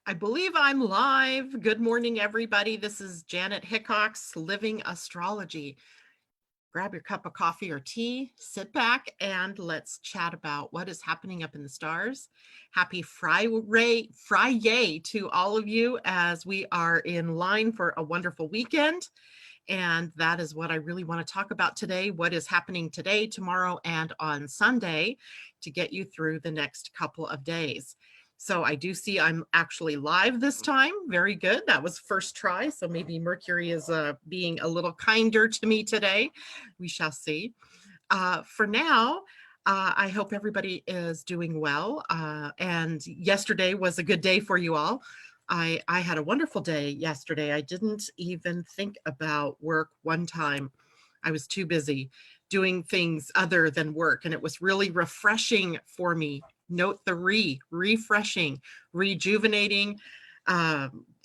I believe I'm live. Good morning, everybody. This is Janet Hickox, Living Astrology. Grab your cup of coffee or tea, sit back, and let's chat about what is happening up in the stars. Happy Friday to all of you as we are in line for a wonderful weekend. And that is what I really want to talk about today, what is happening today, tomorrow, and on Sunday to get you through the next couple of days. So I do see I'm actually live this time. Very good. That was first try. So maybe Mercury is being a little kinder to me today. We shall see. For now, I hope everybody is doing well. And yesterday was a good day for you all. I had a wonderful day yesterday. I didn't even think about work one time. I was too busy doing things other than work, and it was really refreshing for me. Note the refreshing, rejuvenating,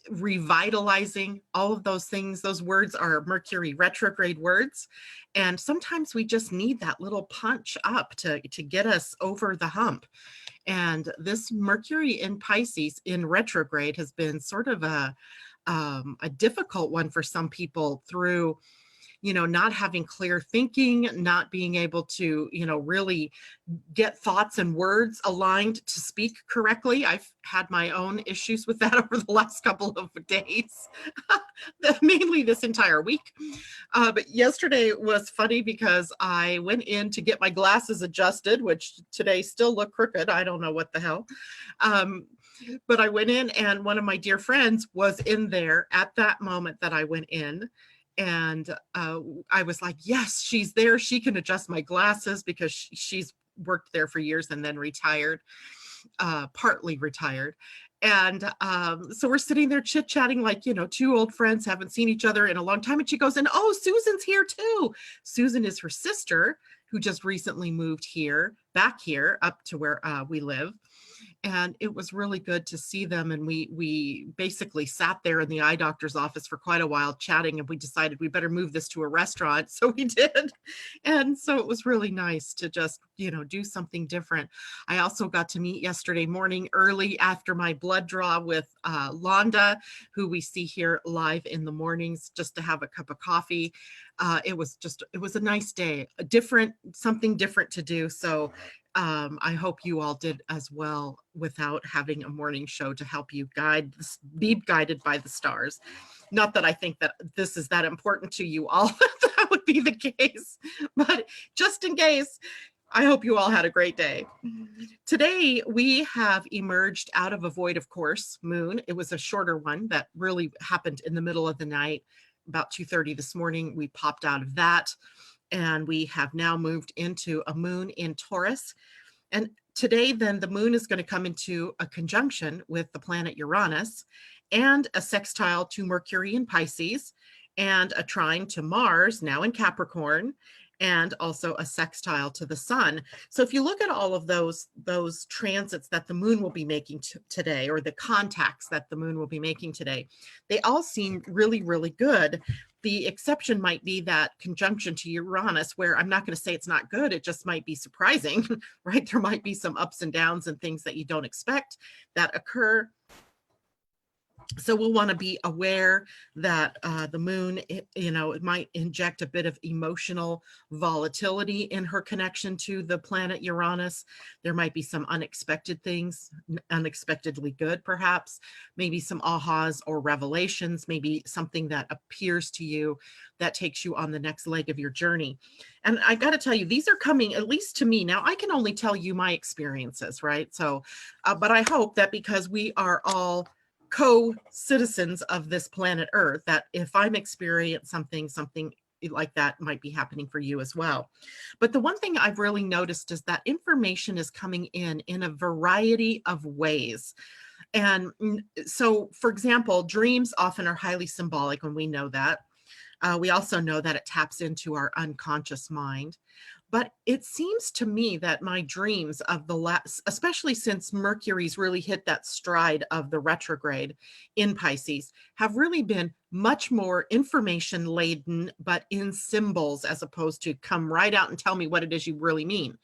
revitalizing, all of those things. Those words are Mercury retrograde words. And sometimes we just need that little punch up to get us over the hump. And this Mercury in Pisces in retrograde has been sort of a difficult one for some people through, not having clear thinking, not being able to, really get thoughts and words aligned to speak correctly. I've had my own issues with that over the last couple of days, mainly this entire week. But yesterday was funny because I went in to get my glasses adjusted, which today still look crooked. I don't know what the hell. But I went in and one of my dear friends was in there at that moment that I went in. And I was like, yes, she's there. She can adjust my glasses because she's worked there for years and then retired, partly retired. And so we're sitting there chit-chatting like, two old friends, haven't seen each other in a long time. And she goes, and oh, Susan's here too. Susan is her sister who just recently moved back here up to where we live. And it was really good to see them. And we basically sat there in the eye doctor's office for quite a while chatting, and we decided we better move this to a restaurant. So we did. And so it was really nice to just, do something different. I also got to meet yesterday morning early after my blood draw with Londa, who we see here live in the mornings, just to have a cup of coffee. It was a nice day, something different to do. So I hope you all did as well without having a morning show to help you be guided by the stars. Not that I think that this is that important to you all, that would be the case, but just in case, I hope you all had a great day. Today, we have emerged out of a void, of course, moon. It was a shorter one that really happened in the middle of the night, about 2:30 this morning. We popped out of that. And we have now moved into a moon in Taurus. And today, then, the moon is going to come into a conjunction with the planet Uranus and a sextile to Mercury in Pisces and a trine to Mars, now in Capricorn, and also a sextile to the sun. So if you look at all of those transits that the moon will be making today, or the contacts that the moon will be making today, they all seem really, really good. The exception might be that conjunction to Uranus, where I'm not going to say it's not good. It just might be surprising, right? There might be some ups and downs and things that you don't expect that occur. So we'll want to be aware that the moon, it might inject a bit of emotional volatility in her connection to the planet Uranus. There might be some unexpected things, unexpectedly good, perhaps, maybe some ahas or revelations, maybe something that appears to you that takes you on the next leg of your journey. And I got to tell you, these are coming, at least to me. Now, I can only tell you my experiences, right? So, but I hope that because we are all co-citizens of this planet Earth, that if I'm experiencing something like that might be happening for you as well. But the one thing I've really noticed is that information is coming in a variety of ways. And so, for example, dreams often are highly symbolic, and we know that. We also know that it taps into our unconscious mind. But it seems to me that my dreams of the last, especially since Mercury's really hit that stride of the retrograde in Pisces, have really been much more information laden, but in symbols, as opposed to come right out and tell me what it is you really mean.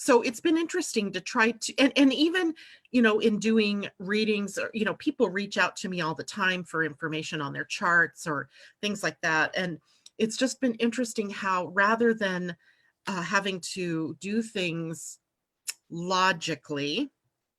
So it's been interesting to try to, and even, in doing readings, or, people reach out to me all the time for information on their charts or things like that. And it's just been interesting how rather than having to do things logically,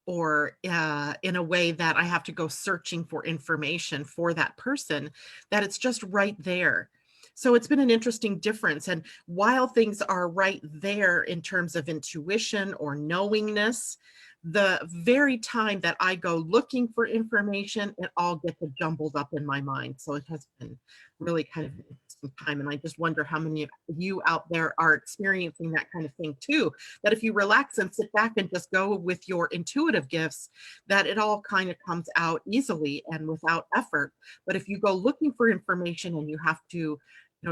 or in a way that I have to go searching for information for that person, that it's just right there. So it's been an interesting difference. And while things are right there in terms of intuition or knowingness, the very time that I go looking for information, it all gets jumbled up in my mind. So it has been really kind of an interesting time. And I just wonder how many of you out there are experiencing that kind of thing too, that if you relax and sit back and just go with your intuitive gifts, that it all kind of comes out easily and without effort. But if you go looking for information and you have to,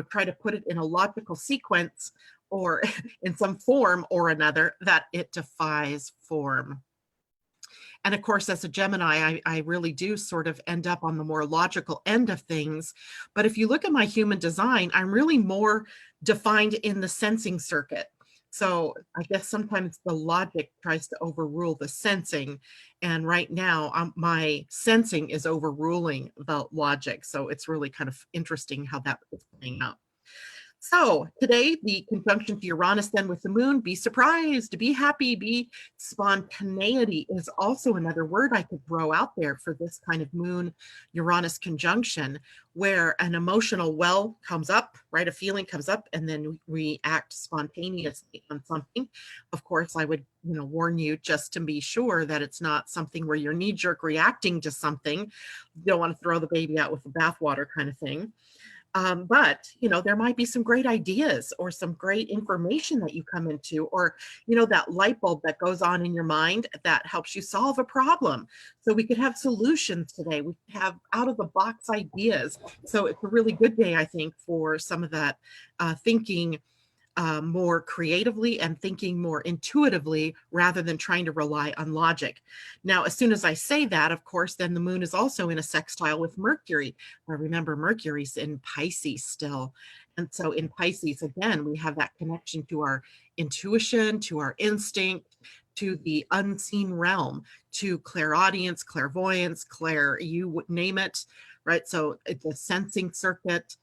try to put it in a logical sequence or in some form or another, that it defies form. And of course, as a Gemini, I really do sort of end up on the more logical end of things. But if you look at my human design, I'm really more defined in the sensing circuit. So I guess sometimes the logic tries to overrule the sensing. And right now, my sensing is overruling the logic. So it's really kind of interesting how that is playing out. So today, the conjunction to Uranus then with the moon, be surprised, be happy, be spontaneity is also another word I could throw out there for this kind of moon Uranus conjunction, where an emotional well comes up, right? A feeling comes up, and then we act spontaneously on something. Of course, I would, warn you just to be sure that it's not something where you're knee-jerk reacting to something. You don't want to throw the baby out with the bathwater kind of thing. But, there might be some great ideas or some great information that you come into, or, that light bulb that goes on in your mind that helps you solve a problem. So we could have solutions today. We could have out of the box ideas. So it's a really good day, I think, for some of that thinking more creatively and thinking more intuitively rather than trying to rely on logic. Now, as soon as I say that, of course, then the moon is also in a sextile with Mercury. Remember, Mercury's in Pisces still. And so in Pisces, again, we have that connection to our intuition, to our instinct, to the unseen realm, to clairaudience, clairvoyance, you name it, right? So it's a sensing circuit,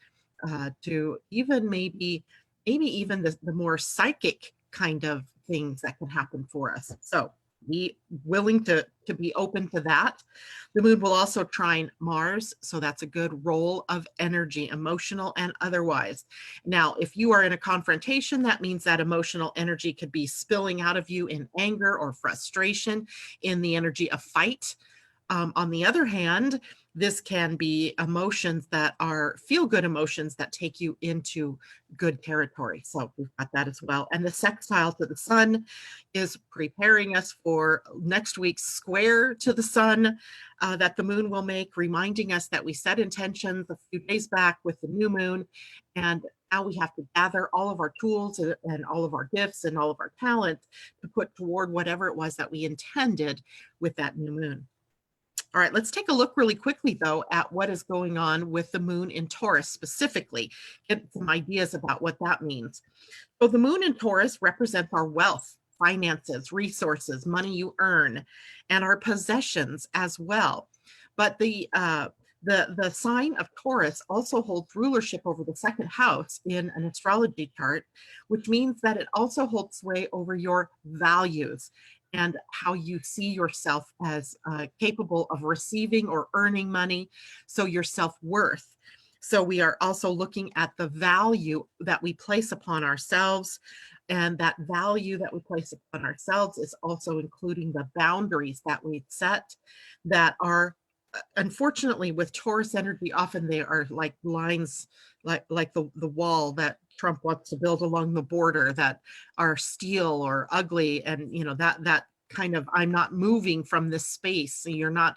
to even maybe even the more psychic kind of things that can happen for us. So be willing to be open to that. The moon will also trine Mars, so that's a good role of energy, emotional and otherwise. Now, if you are in a confrontation, that means that emotional energy could be spilling out of you in anger or frustration, in the energy of fight. On the other hand, this can be emotions that are feel-good emotions that take you into good territory. So we've got that as well. And the sextile to the sun is preparing us for next week's square to the sun that the moon will make, reminding us that we set intentions a few days back with the new moon. And now we have to gather all of our tools and all of our gifts and all of our talents to put toward whatever it was that we intended with that new moon. All right, let's take a look really quickly, though, at what is going on with the moon in Taurus specifically, get some ideas about what that means. So the moon in Taurus represents our wealth, finances, resources, money you earn, and our possessions as well. But the sign of Taurus also holds rulership over the second house in an astrology chart, which means that it also holds sway over your values and how you see yourself as capable of receiving or earning money. So your self-worth. So we are also looking at the value that we place upon ourselves. And that value that we place upon ourselves is also including the boundaries that we set that are, unfortunately, with Taurus energy, often they are like lines, like the wall that Trump wants to build along the border, that are steel or ugly, and that kind of, I'm not moving from this space. So you're not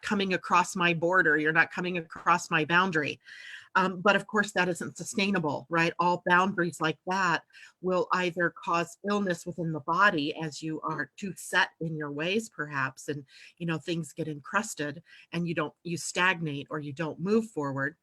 coming across my border, you're not coming across my boundary. But of course, that isn't sustainable, right? All boundaries like that will either cause illness within the body as you are too set in your ways, perhaps, and things get encrusted and you stagnate or you don't move forward.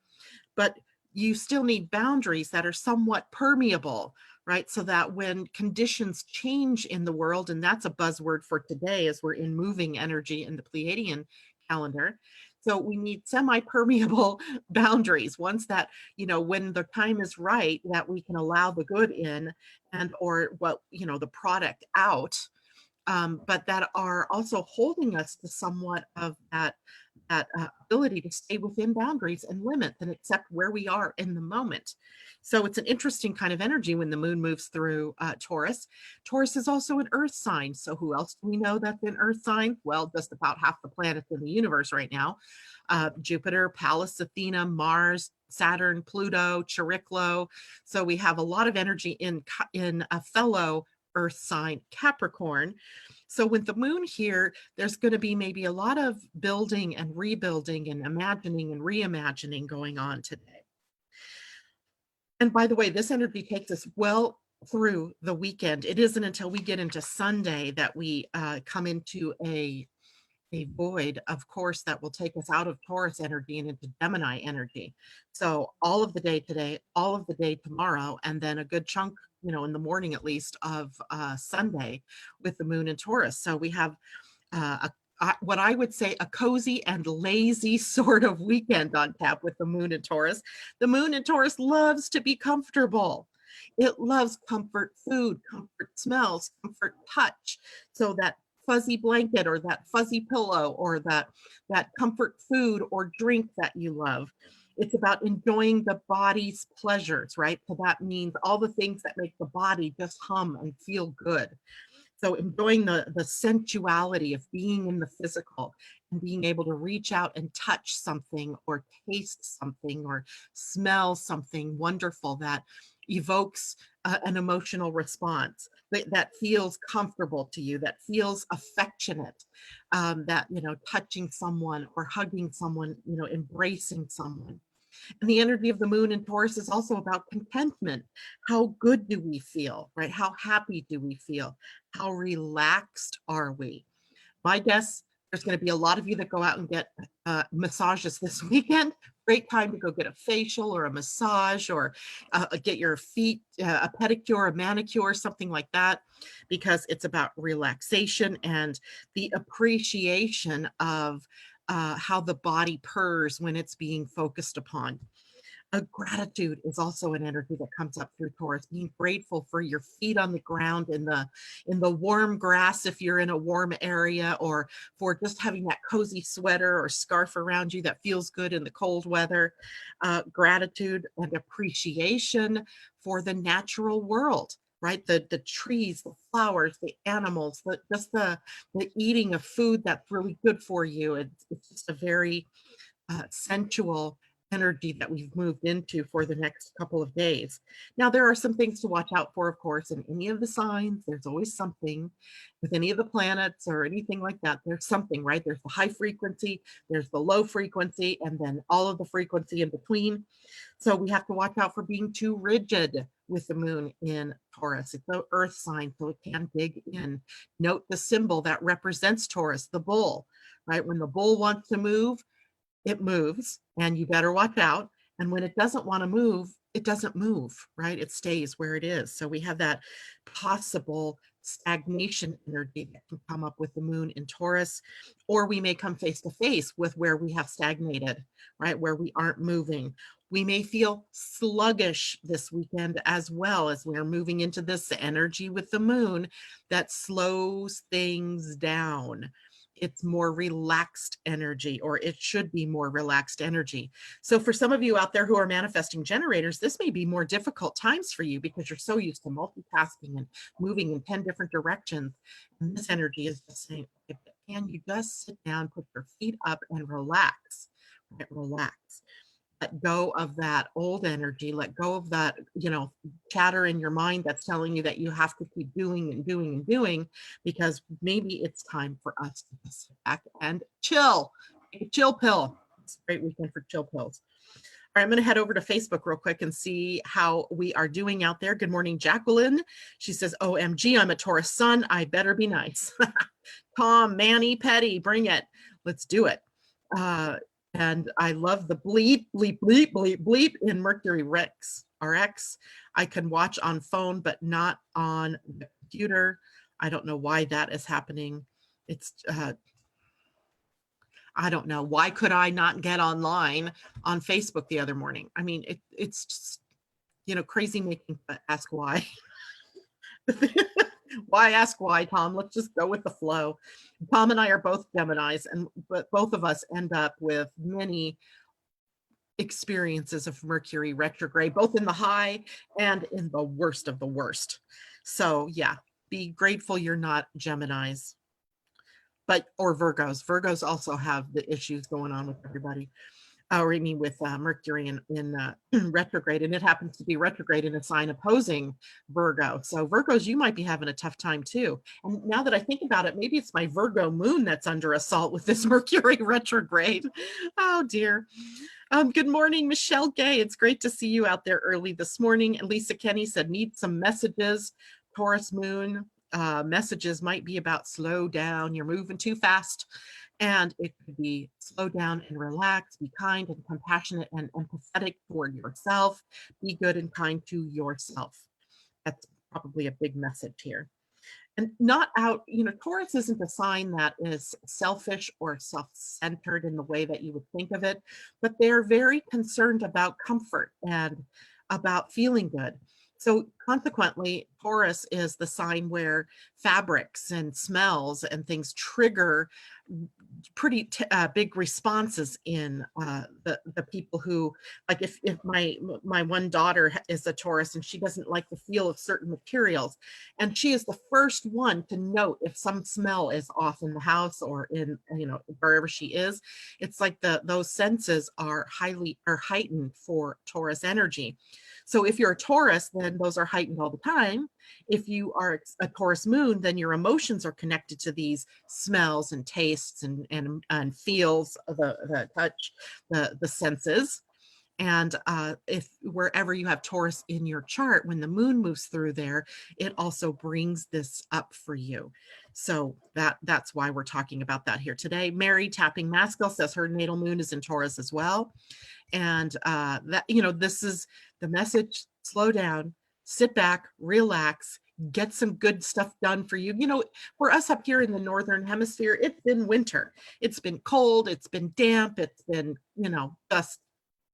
But you still need boundaries that are somewhat permeable, right? So that when conditions change in the world, and that's a buzzword for today as we're in moving energy in the Pleiadian calendar. So we need semi-permeable boundaries, ones that, when the time is right, that we can allow the good in and or what, the product out, but that are also holding us to somewhat of that ability to stay within boundaries and limits and accept where we are in the moment. So it's an interesting kind of energy when the moon moves through Taurus. Taurus is also an earth sign. So who else do we know that's an earth sign? Well, just about half the planets in the universe right now. Jupiter, Pallas, Athena, Mars, Saturn, Pluto, Chariklo. So we have a lot of energy in a fellow earth sign, Capricorn. So with the moon here, there's going to be maybe a lot of building and rebuilding and imagining and reimagining going on today. And by the way, this energy takes us well through the weekend. It isn't until we get into Sunday that we come into a void, of course, that will take us out of Taurus energy and into Gemini energy. So all of the day today, all of the day tomorrow, and then a good chunk, in the morning at least, of Sunday with the moon in Taurus. So we have what I would say a cozy and lazy sort of weekend on tap with the moon in Taurus. The moon in Taurus loves to be comfortable. It loves comfort food, comfort smells, comfort touch. So that fuzzy blanket or that fuzzy pillow or that comfort food or drink that you love. It's about enjoying the body's pleasures, right? So that means all the things that make the body just hum and feel good. So enjoying the sensuality of being in the physical and being able to reach out and touch something or taste something or smell something wonderful that evokes an emotional response that feels comfortable to you, that feels affectionate, that, touching someone or hugging someone, embracing someone. And the energy of the moon in Taurus is also about contentment. How good do we feel, right? How happy do we feel? How relaxed are we? My guess, there's going to be a lot of you that go out and get massages this weekend. Great time to go get a facial or a massage or get your feet, a pedicure, a manicure, something like that, because it's about relaxation and the appreciation of how the body purrs when it's being focused upon. Gratitude is also an energy that comes up through Taurus. Being grateful for your feet on the ground in the warm grass if you're in a warm area, or for just having that cozy sweater or scarf around you that feels good in the cold weather. Gratitude and appreciation for the natural world, right? The trees, the flowers, the animals, the eating of food that's really good for you. It's just a very sensual energy that we've moved into for the next couple of days. Now, there are some things to watch out for, of course, in any of the signs. There's always something with any of the planets or anything like that. There's something, right? There's the high frequency, there's the low frequency, and then all of the frequency in between. So we have to watch out for being too rigid with the moon in Taurus. It's an earth sign, so it can dig in. Note the symbol that represents Taurus, the bull, right? When the bull wants to move, it moves, and you better watch out. And when it doesn't want to move, it doesn't move, right? It stays where it is. So we have that possible stagnation energy that can come up with the moon in Taurus, or we may come face to face with where we have stagnated, right? Where we aren't moving. We may feel sluggish this weekend as well, as we're moving into this energy with the moon that slows things down. It's more relaxed energy, or it should be more relaxed energy. So for some of you out there who are manifesting generators, this may be more difficult times for you because you're so used to multitasking and moving in 10 different directions. And this energy is just saying, can you just sit down, put your feet up and relax, right? Relax. Let go of that old energy, let go of that, chatter in your mind that's telling you that you have to keep doing and doing and doing, because maybe it's time for us to sit back and chill. Take a chill pill. It's a great weekend for chill pills. All right, I'm going to head over to Facebook real quick and see how we are doing out there. Good morning, Jacqueline. She says, OMG, I'm a Taurus sun. I better be nice. Tom, Manny, Petty, bring it. Let's do it. And I love the bleep, bleep, bleep, bleep, bleep in Mercury RX. I can watch on phone, but not on the computer. I don't know why that is happening. It's, I don't know. Why could I not get online on Facebook the other morning? I mean, it's just, crazy making, but ask why. Why ask why, Tom? Let's just go with the flow. Tom and I are both Geminis, but both of us end up with many experiences of Mercury retrograde, both in the high and in the worst of the worst. So yeah, be grateful you're not Geminis, or Virgos. Virgos also have the issues going on with everybody. Or I mean with Mercury in retrograde, and it happens to be retrograde in a sign opposing Virgo. So Virgos, you might be having a tough time too. And now that I think about it, maybe it's my Virgo moon that's under assault with this Mercury retrograde. Oh dear. Good morning, Michelle Gay. It's great to see you out there early this morning. And Lisa Kenny said, need some messages. Taurus moon messages might be about slow down. You're moving too fast. And it could be slow down and relax, be kind and compassionate and empathetic toward yourself. Be good and kind to yourself. That's probably a big message here. And not out, Taurus isn't a sign that is selfish or self-centered in the way that you would think of it, but they're very concerned about comfort and about feeling good. So consequently, Taurus is the sign where fabrics and smells and things trigger pretty big responses in the people who, like if my one daughter is a Taurus and she doesn't like the feel of certain materials, and she is the first one to note if some smell is off in the house or in wherever she is. It's like those senses are heightened for Taurus energy. So if you're a Taurus, then those are heightened all the time. If you are a Taurus moon, then your emotions are connected to these smells and tastes and feels, the touch, the senses. And if wherever you have Taurus in your chart, when the moon moves through there, it also brings this up for you. So that's why we're talking about that here today. Mary Tapping Maskell says her natal moon is in Taurus as well. And this is the message: slow down, sit back, relax, get some good stuff done for you. For us up here in the Northern Hemisphere, it's been winter. It's been cold, it's been damp, it's been, just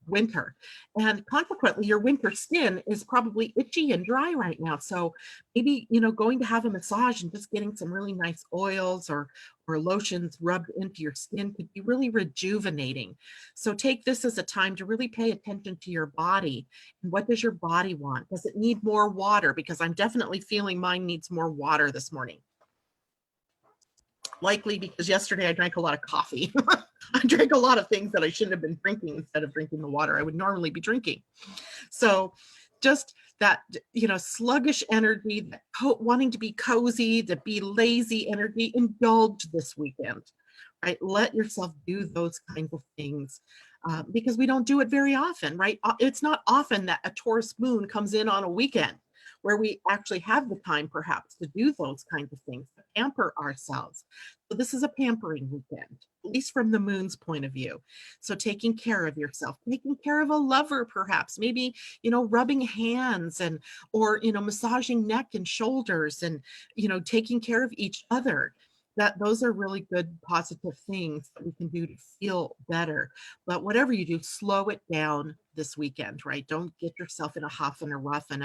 winter. And consequently, your winter skin is probably itchy and dry right now. So maybe, going to have a massage and just getting some really nice oils or lotions rubbed into your skin could be really rejuvenating. So take this as a time to really pay attention to your body. And what does your body want? Does it need more water? Because I'm definitely feeling mine needs more water this morning. Likely because yesterday I drank a lot of coffee. I drank a lot of things that I shouldn't have been drinking instead of drinking the water I would normally be drinking. So just that, sluggish energy, wanting to be cozy, to be lazy energy, indulge this weekend, right? Let yourself do those kinds of things because we don't do it very often, right? It's not often that a Taurus moon comes in on a weekend where we actually have the time perhaps to do those kinds of things, to pamper ourselves. So this is a pampering weekend, at least from the moon's point of view. So taking care of yourself, taking care of a lover perhaps, maybe, rubbing hands or massaging neck and shoulders and, taking care of each other. Those are really good positive things that we can do to feel better. But whatever you do, slow it down this weekend, right? Don't get yourself in a huff and a rough and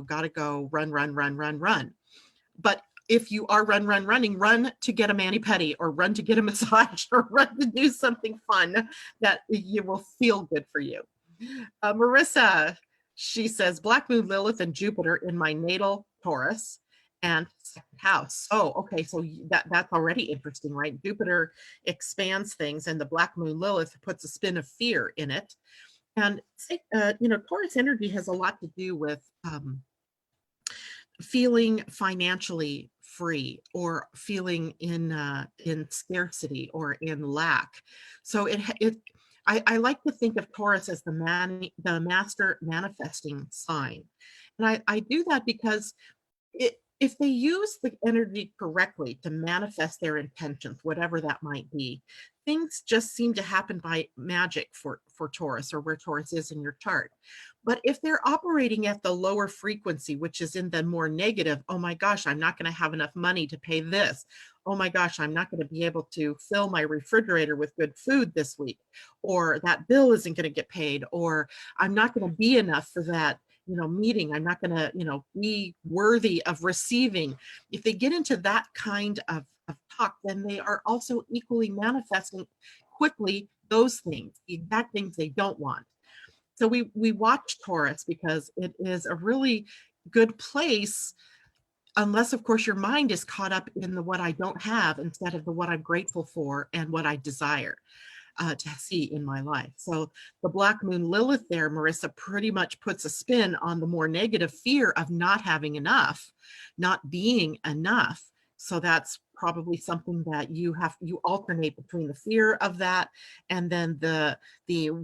gotta go run, run, run, run, run. But if you are running, run to get a mani-pedi or run to get a massage or run to do something fun that you will feel good for you. Marissa, she says, Black Moon, Lilith, and Jupiter in my natal Taurus and second house. Oh, okay. So that's already interesting, right? Jupiter expands things and the Black Moon Lilith puts a spin of fear in it. And, Taurus energy has a lot to do with feeling financially free or feeling in scarcity or in lack. So I like to think of Taurus as the master manifesting sign. And I do that because if they use the energy correctly to manifest their intentions, whatever that might be, things just seem to happen by magic for Taurus, or where Taurus is in your chart. But if they're operating at the lower frequency, which is in the more negative, oh my gosh, I'm not going to have enough money to pay this. Oh my gosh, I'm not going to be able to fill my refrigerator with good food this week, or that bill isn't going to get paid, or I'm not going to be enough for that, meeting. I'm not going to, be worthy of receiving. If they get into that kind of talk, then they are also equally manifesting quickly those things, the exact things they don't want. So we watch Taurus because it is a really good place, unless of course your mind is caught up in the what I don't have instead of the what I'm grateful for and what I desire to see in my life. So the Black Moon Lilith there, Marissa, pretty much puts a spin on the more negative fear of not having enough, not being enough. So that's probably something that you alternate between the fear of that and then the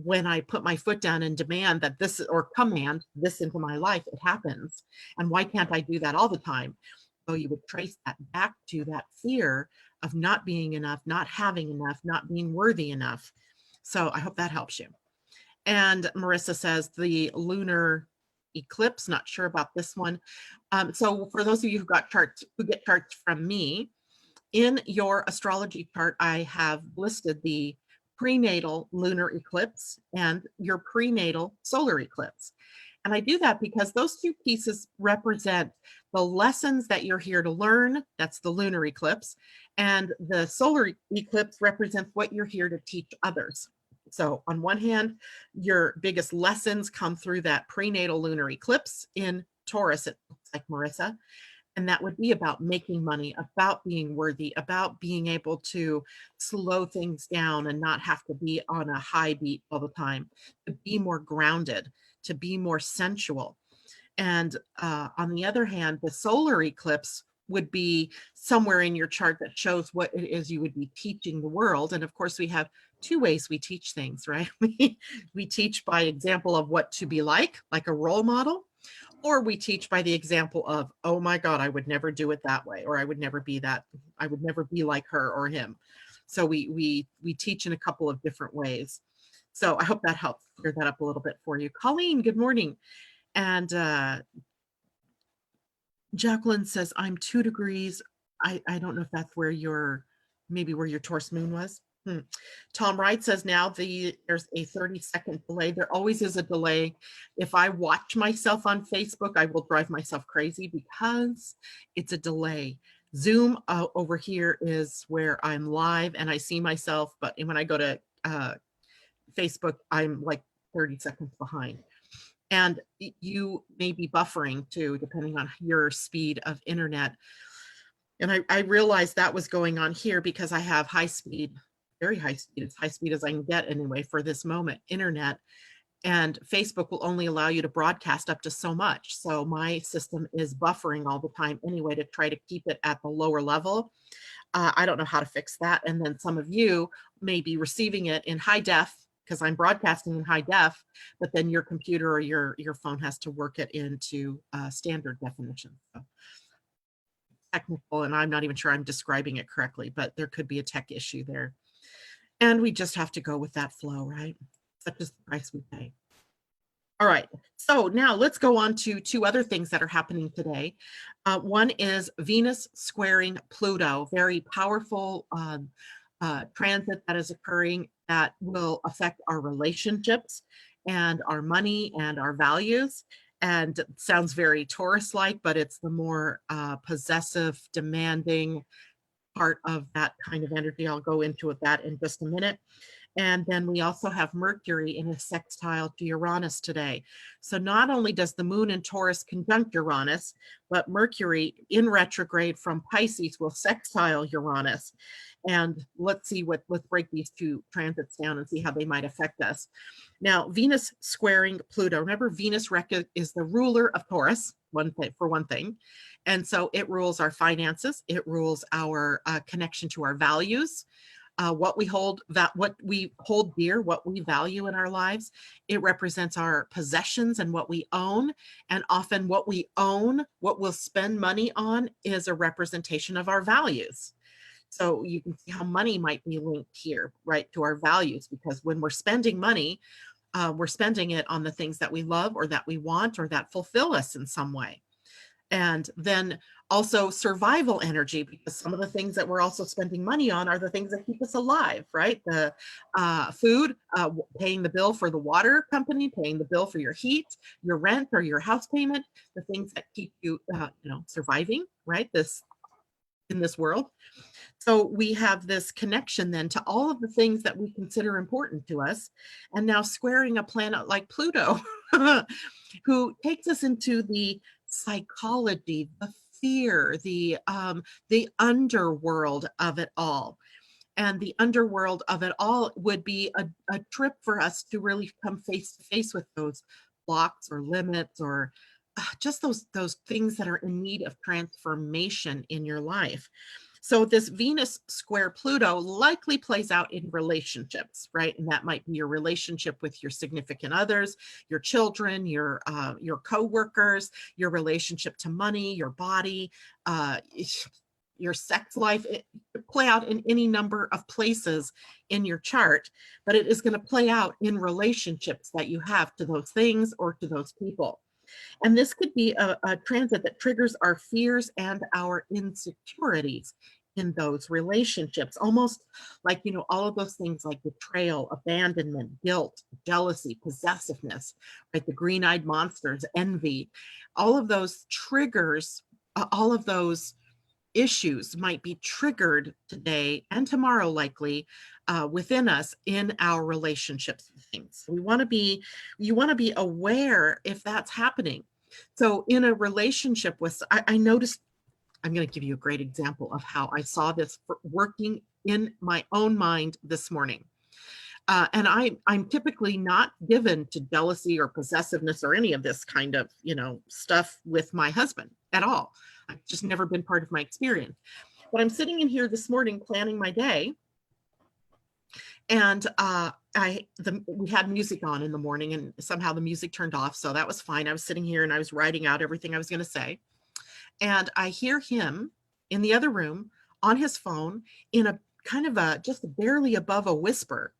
when I put my foot down and demand that this, or command this into my life, it happens. And why can't I do that all the time? So you would trace that back to that fear of not being enough, not having enough, not being worthy enough. So I hope that helps you. And Marissa says the lunar eclipse, not sure about this one. So for those of you who get charts from me, in your astrology chart, I have listed the prenatal lunar eclipse and your prenatal solar eclipse. And I do that because those two pieces represent the lessons that you're here to learn. That's the lunar eclipse. And the solar eclipse represents what you're here to teach others. So on one hand, your biggest lessons come through that prenatal lunar eclipse in Taurus, it looks like, Marissa. And that would be about making money, about being worthy, about being able to slow things down and not have to be on a high beat all the time, to be more grounded, to be more sensual. And on the other hand, the solar eclipse would be somewhere in your chart that shows what it is you would be teaching the world. And of course, we have two ways we teach things, right? We teach by example of what to be like a role model, or we teach by the example of, oh my God, I would never do it that way, or I would never be that, I would never be like her or him. So we teach in a couple of different ways. So I hope that helps clear that up a little bit for you. Colleen, good morning. And Jacqueline says, I'm 2 degrees. I don't know if that's where maybe where your Taurus moon was. Tom Wright says now there's a 30-second delay. There always is a delay. If I watch myself on Facebook, I will drive myself crazy because it's a delay. Zoom over here is where I'm live and I see myself, but when I go to Facebook, I'm like 30 seconds behind. And you may be buffering too, depending on your speed of internet. And I realized that was going on here because I have high speed, very high speed, as high speed as I can get anyway for this moment, internet. And Facebook will only allow you to broadcast up to so much. So my system is buffering all the time anyway to try to keep it at the lower level. I don't know how to fix that. And then some of you may be receiving it in high def because I'm broadcasting in high def, but then your computer or your phone has to work it into standard definition. So technical, and I'm not even sure I'm describing it correctly, but there could be a tech issue there. And we just have to go with that flow, right? Such is the price we pay. All right, so now let's go on to two other things that are happening today. One is Venus squaring Pluto, very powerful transit that is occurring that will affect our relationships and our money and our values. And it sounds very Taurus-like, but it's the more possessive, demanding part of that kind of energy. I'll go into that in just a minute. And then we also have Mercury in a sextile to Uranus today. So not only does the moon in Taurus conjunct Uranus, but Mercury in retrograde from Pisces will sextile Uranus. And let's break these two transits down and see how they might affect us. Now, Venus squaring Pluto. Remember, Venus is the ruler of Taurus, for one thing. And so it rules our finances. It rules our connection to our values. What we hold dear, what we value in our lives. It represents our possessions and what we own. And often what we own, what we'll spend money on, is a representation of our values. So you can see how money might be linked here, right, to our values, because when we're spending money, we're spending it on the things that we love or that we want or that fulfill us in some way. And then also survival energy, because some of the things that we're also spending money on are the things that keep us alive, right? The food, paying the bill for the water company, paying the bill for your heat, your rent or your house payment, the things that keep you, surviving, right? This in this world. So we have this connection then to all of the things that we consider important to us, and now squaring a planet like Pluto, who takes us into the psychology, the fear, the underworld of it all. And the underworld of it all would be a trip for us to really come face to face with those blocks or limits, or just those things that are in need of transformation in your life. So this Venus square Pluto likely plays out in relationships, right? And that might be your relationship with your significant others, your children, your coworkers, your relationship to money, your body, your sex life. It could play out in any number of places in your chart, but it is going to play out in relationships that you have to those things or to those people. And this could be a transit that triggers our fears and our insecurities in those relationships, almost like, all of those things like betrayal, abandonment, guilt, jealousy, possessiveness, right? The green-eyed monsters, envy, all of those triggers, all of those issues might be triggered today and tomorrow, likely within us in our relationships with things. You want to be aware if that's happening. So in a relationship with, I noticed, I'm going to give you a great example of how I saw this working in my own mind this morning. And I'm typically not given to jealousy or possessiveness or any of this kind of, stuff with my husband at all. I've just never been part of my experience. But I'm sitting in here this morning planning my day, and we had music on in the morning, and somehow the music turned off, so that was fine. I was sitting here and I was writing out everything I was going to say, and I hear him in the other room on his phone in a kind of just barely above a whisper,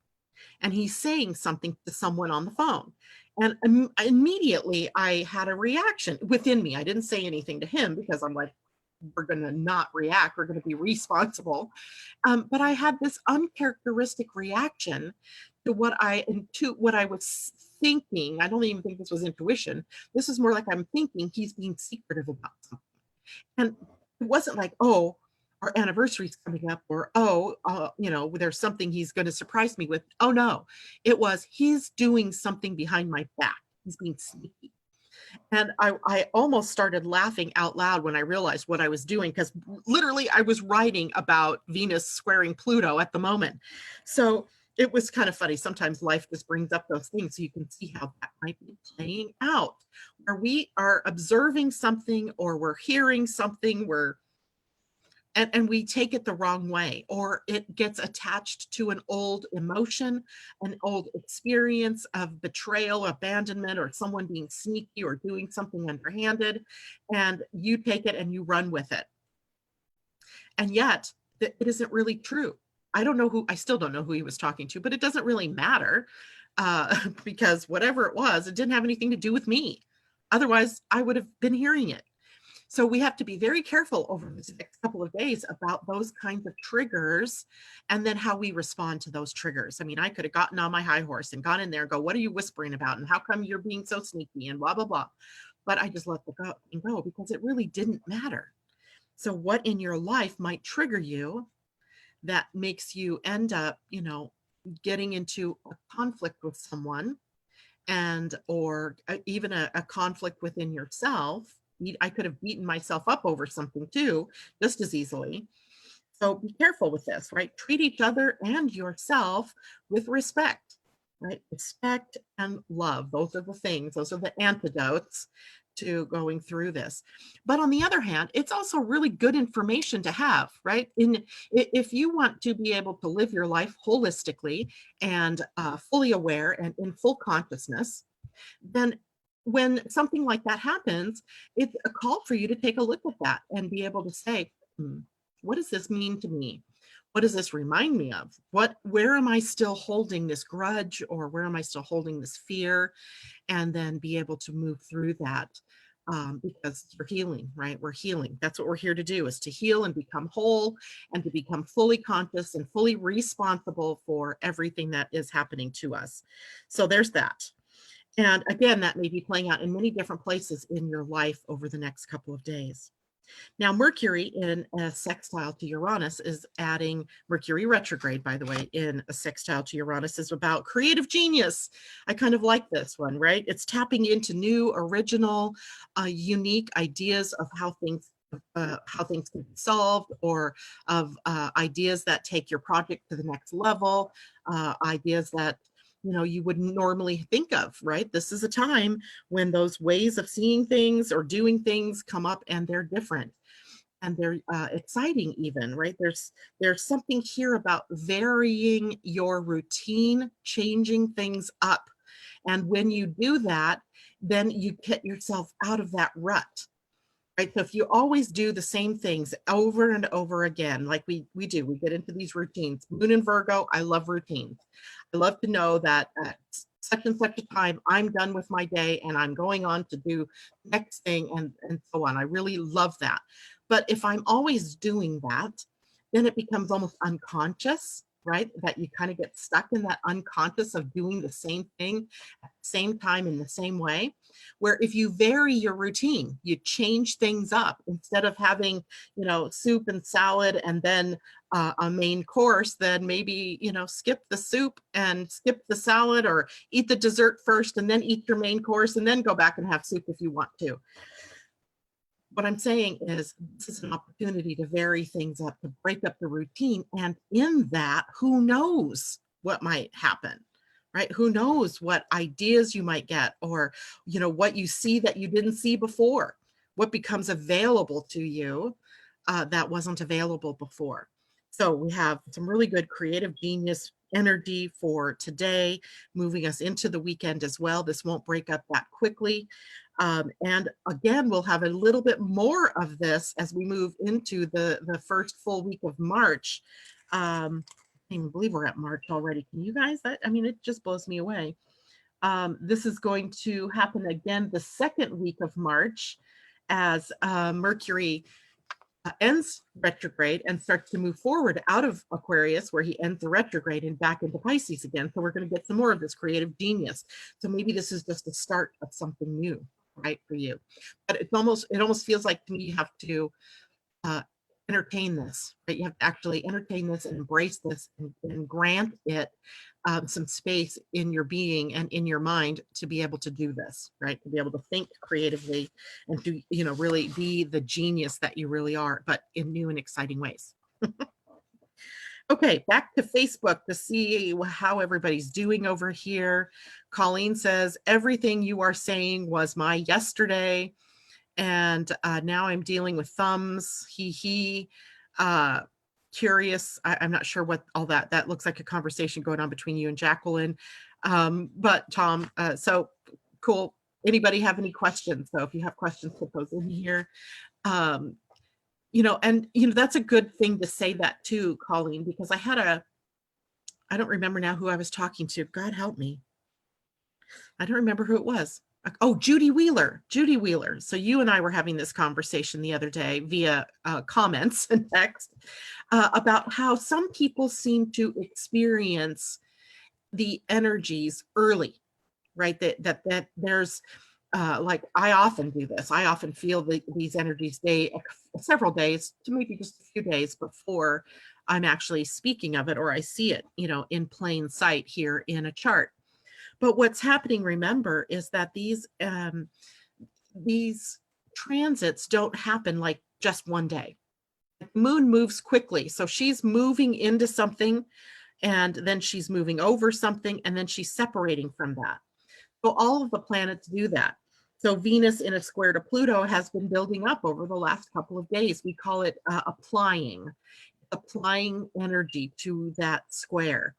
and he's saying something to someone on the phone. And immediately I had a reaction within me. I didn't say anything to him because I'm like, we're going to not react. We're going to be responsible. But I had this uncharacteristic reaction to what I was thinking. I don't even think this was intuition. This is more like I'm thinking he's being secretive about something. And it wasn't like, oh, our anniversary's coming up, or there's something he's going to surprise me with. Oh no, it was he's doing something behind my back. He's being sneaky. And I almost started laughing out loud when I realized what I was doing, because literally I was writing about Venus squaring Pluto at the moment. So it was kind of funny. Sometimes life just brings up those things so you can see how that might be playing out, where we are observing something or we're hearing something, and we take it the wrong way, or it gets attached to an old emotion, an old experience of betrayal, abandonment, or someone being sneaky or doing something underhanded, and you take it and you run with it. And yet it isn't really true. I still don't know who he was talking to, but it doesn't really matter, because whatever it was, it didn't have anything to do with me. Otherwise, I would have been hearing it. So we have to be very careful over the next couple of days about those kinds of triggers, and then how we respond to those triggers. I mean, I could have gotten on my high horse and gone in there and go, what are you whispering about? And how come you're being so sneaky and blah, blah, blah. But I just let the go because it really didn't matter. So what in your life might trigger you that makes you end up, getting into a conflict with someone, or even a conflict within yourself. I could have beaten myself up over something too, just as easily. So be careful with this, right? Treat each other and yourself with respect, right? Respect and love. Those are the things, those are the antidotes to going through this. But on the other hand, it's also really good information to have, right? If you want to be able to live your life holistically and fully aware and in full consciousness, then when something like that happens, it's a call for you to take a look at that and be able to say, what does this mean to me? What does this remind me of? Where am I still holding this grudge, or where am I still holding this fear? And then be able to move through that, because we're healing, right? We're healing. That's what we're here to do, is to heal and become whole, and to become fully conscious and fully responsible for everything that is happening to us. So there's that. And again, that may be playing out in many different places in your life over the next couple of days. Now, Mercury in a sextile to Uranus is adding Mercury retrograde, by the way, in a sextile to Uranus is about creative genius. I kind of like this one, right? It's tapping into new, original, unique ideas of how things can be solved, or of ideas that take your project to the next level, ideas that you wouldn't normally think of, right? This is a time when those ways of seeing things or doing things come up, and they're different, and they're exciting even, right? There's something here about varying your routine, changing things up. And when you do that, then you get yourself out of that rut, right? So if you always do the same things over and over again, like we get into these routines. Moon in Virgo, I love routines. I love to know that at such and such a time, I'm done with my day and I'm going on to do the next thing, and so on. I really love that. But if I'm always doing that, then it becomes almost unconscious, right? That you kind of get stuck in that unconscious of doing the same thing at the same time in the same way. Where if you vary your routine, you change things up, instead of having, soup and salad and then a main course, then maybe, skip the soup and skip the salad, or eat the dessert first and then eat your main course and then go back and have soup if you want to. What I'm saying is, this is an opportunity to vary things up, to break up the routine. And in that, who knows what might happen, right? Who knows what ideas you might get, or, what you see that you didn't see before, what becomes available to you that wasn't available before. So we have some really good creative genius energy for today, moving us into the weekend as well. This won't break up that quickly. And again, we'll have a little bit more of this as we move into the first full week of March. I can't even believe we're at March already. Can you guys? It just blows me away. This is going to happen again the second week of March, as Mercury ends retrograde and starts to move forward out of Aquarius, where he ends the retrograde, and back into Pisces again. So we're going to get some more of this creative genius. So maybe this is just the start of something new, right, for you. But it almost feels like to me you have to entertain this, right? You have to actually entertain this and embrace this, and grant it some space in your being and in your mind to be able to do this, right? To be able to think creatively, and to, really be the genius that you really are, but in new and exciting ways. Okay, back to Facebook to see how everybody's doing over here. Colleen says, everything you are saying was my yesterday, and now I'm dealing with thumbs. Curious. I'm not sure what all that looks like, a conversation going on between you and Jacqueline. But Tom, so cool. Anybody have any questions? So if you have questions, put those in here. That's a good thing to say that too, Colleen, because I don't remember now who I was talking to. God help me. I don't remember who it was. Oh, Judy Wheeler. So you and I were having this conversation the other day via comments and text about how some people seem to experience the energies early, right? That there's like, I often do this. I often feel these energies several days to maybe just a few days before I'm actually speaking of it, or I see it, in plain sight here in a chart. But what's happening, remember, is that these transits don't happen like just one day. The moon moves quickly. So she's moving into something, and then she's moving over something, and then she's separating from that. So all of the planets do that. So Venus in a square to Pluto has been building up over the last couple of days. We call it applying energy to that square.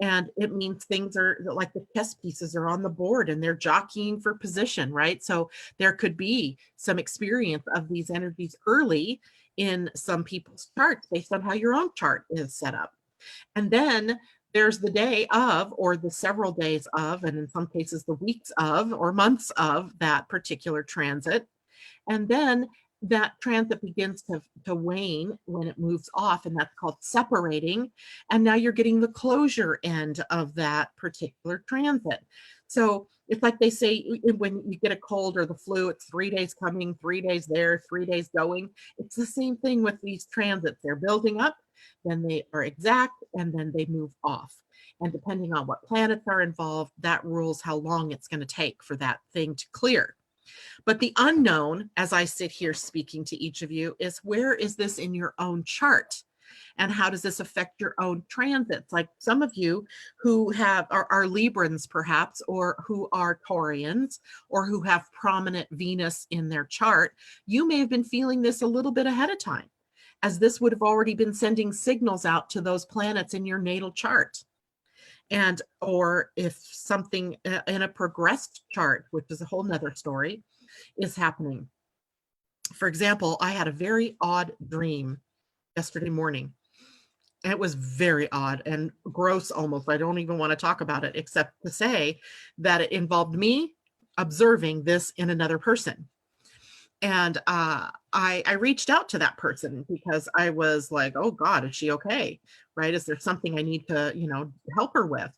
And it means things are like the chess pieces are on the board and they're jockeying for position, right? So there could be some experience of these energies early in some people's charts based on how your own chart is set up. And then there's the day of, or the several days of, and in some cases the weeks of or months of that particular transit. And then that transit begins to wane when it moves off, and that's called separating. And now you're getting the closure end of that particular transit. So it's like they say when you get a cold or the flu, it's 3 days coming, 3 days there, 3 days going. It's the same thing with these transits. They're building up, then they are exact, and then they move off. And depending on what planets are involved, that rules how long it's going to take for that thing to clear. But the unknown, as I sit here speaking to each of you, is where is this in your own chart? And how does this affect your own transits? Like some of you who are Librans perhaps, or who are Taurians, or who have prominent Venus in their chart, you may have been feeling this a little bit ahead of time, as this would have already been sending signals out to those planets in your natal chart. And, or if something in a progressed chart, which is a whole nother story, is happening. For example, I had a very odd dream yesterday morning. And it was very odd and gross almost. I don't even want to talk about it, except to say that it involved me observing this in another person. And I reached out to that person because I was like, oh God, is she okay? Right? Is there something I need to, help her with?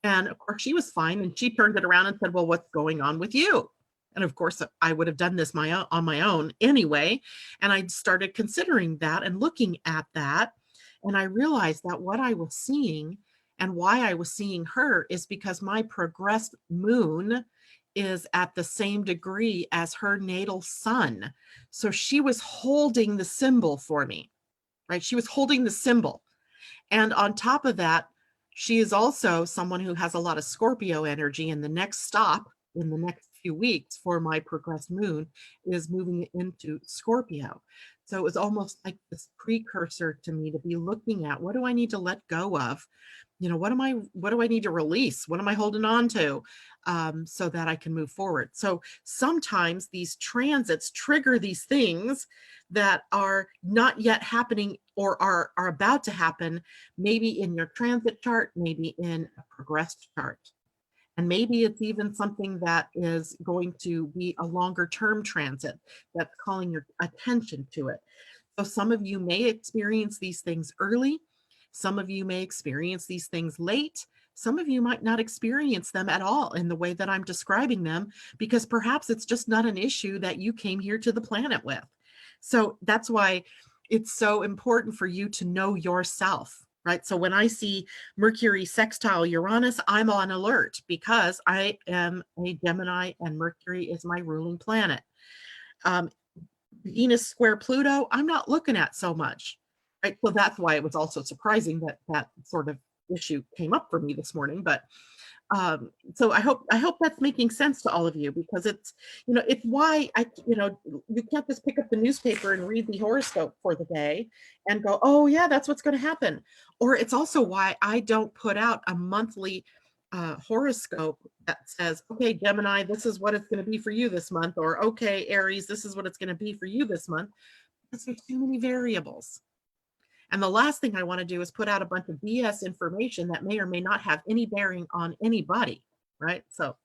And of course she was fine. And she turned it around and said, well, what's going on with you? And of course I would have done this on my own anyway. And I started considering that and looking at that. And I realized that what I was seeing and why I was seeing her is because my progressed moon is at the same degree as her natal sun. So she was holding the symbol for me, right? She was holding the symbol. And on top of that, she is also someone who has a lot of Scorpio energy. And the next stop in the next few weeks for my progressed moon is moving into Scorpio. So it was almost like this precursor to me to be looking at, what do I need to let go of? What do I need to release? What am I holding on to, so that I can move forward? So sometimes these transits trigger these things that are not yet happening or are about to happen, maybe in your transit chart, maybe in a progressed chart. And maybe it's even something that is going to be a longer term transit that's calling your attention to it. So some of you may experience these things early. Some of you may experience these things late. Some of you might not experience them at all in the way that I'm describing them, because perhaps it's just not an issue that you came here to the planet with. So that's why it's so important for you to know yourself, right? So when I see Mercury sextile Uranus, I'm on alert because I am a Gemini and Mercury is my ruling planet. Venus square Pluto, I'm not looking at so much, right? So that's why it was also surprising that that sort of issue came up for me this morning. But so I hope that's making sense to all of you, because it's why you can't just pick up the newspaper and read the horoscope for the day and go, oh yeah, that's what's going to happen. Or it's also why I don't put out a monthly horoscope that says, okay, Gemini, this is what it's going to be for you this month, or okay, Aries, this is what it's going to be for you this month, because there's too many variables. And the last thing I want to do is put out a bunch of BS information that may or may not have any bearing on anybody, right? So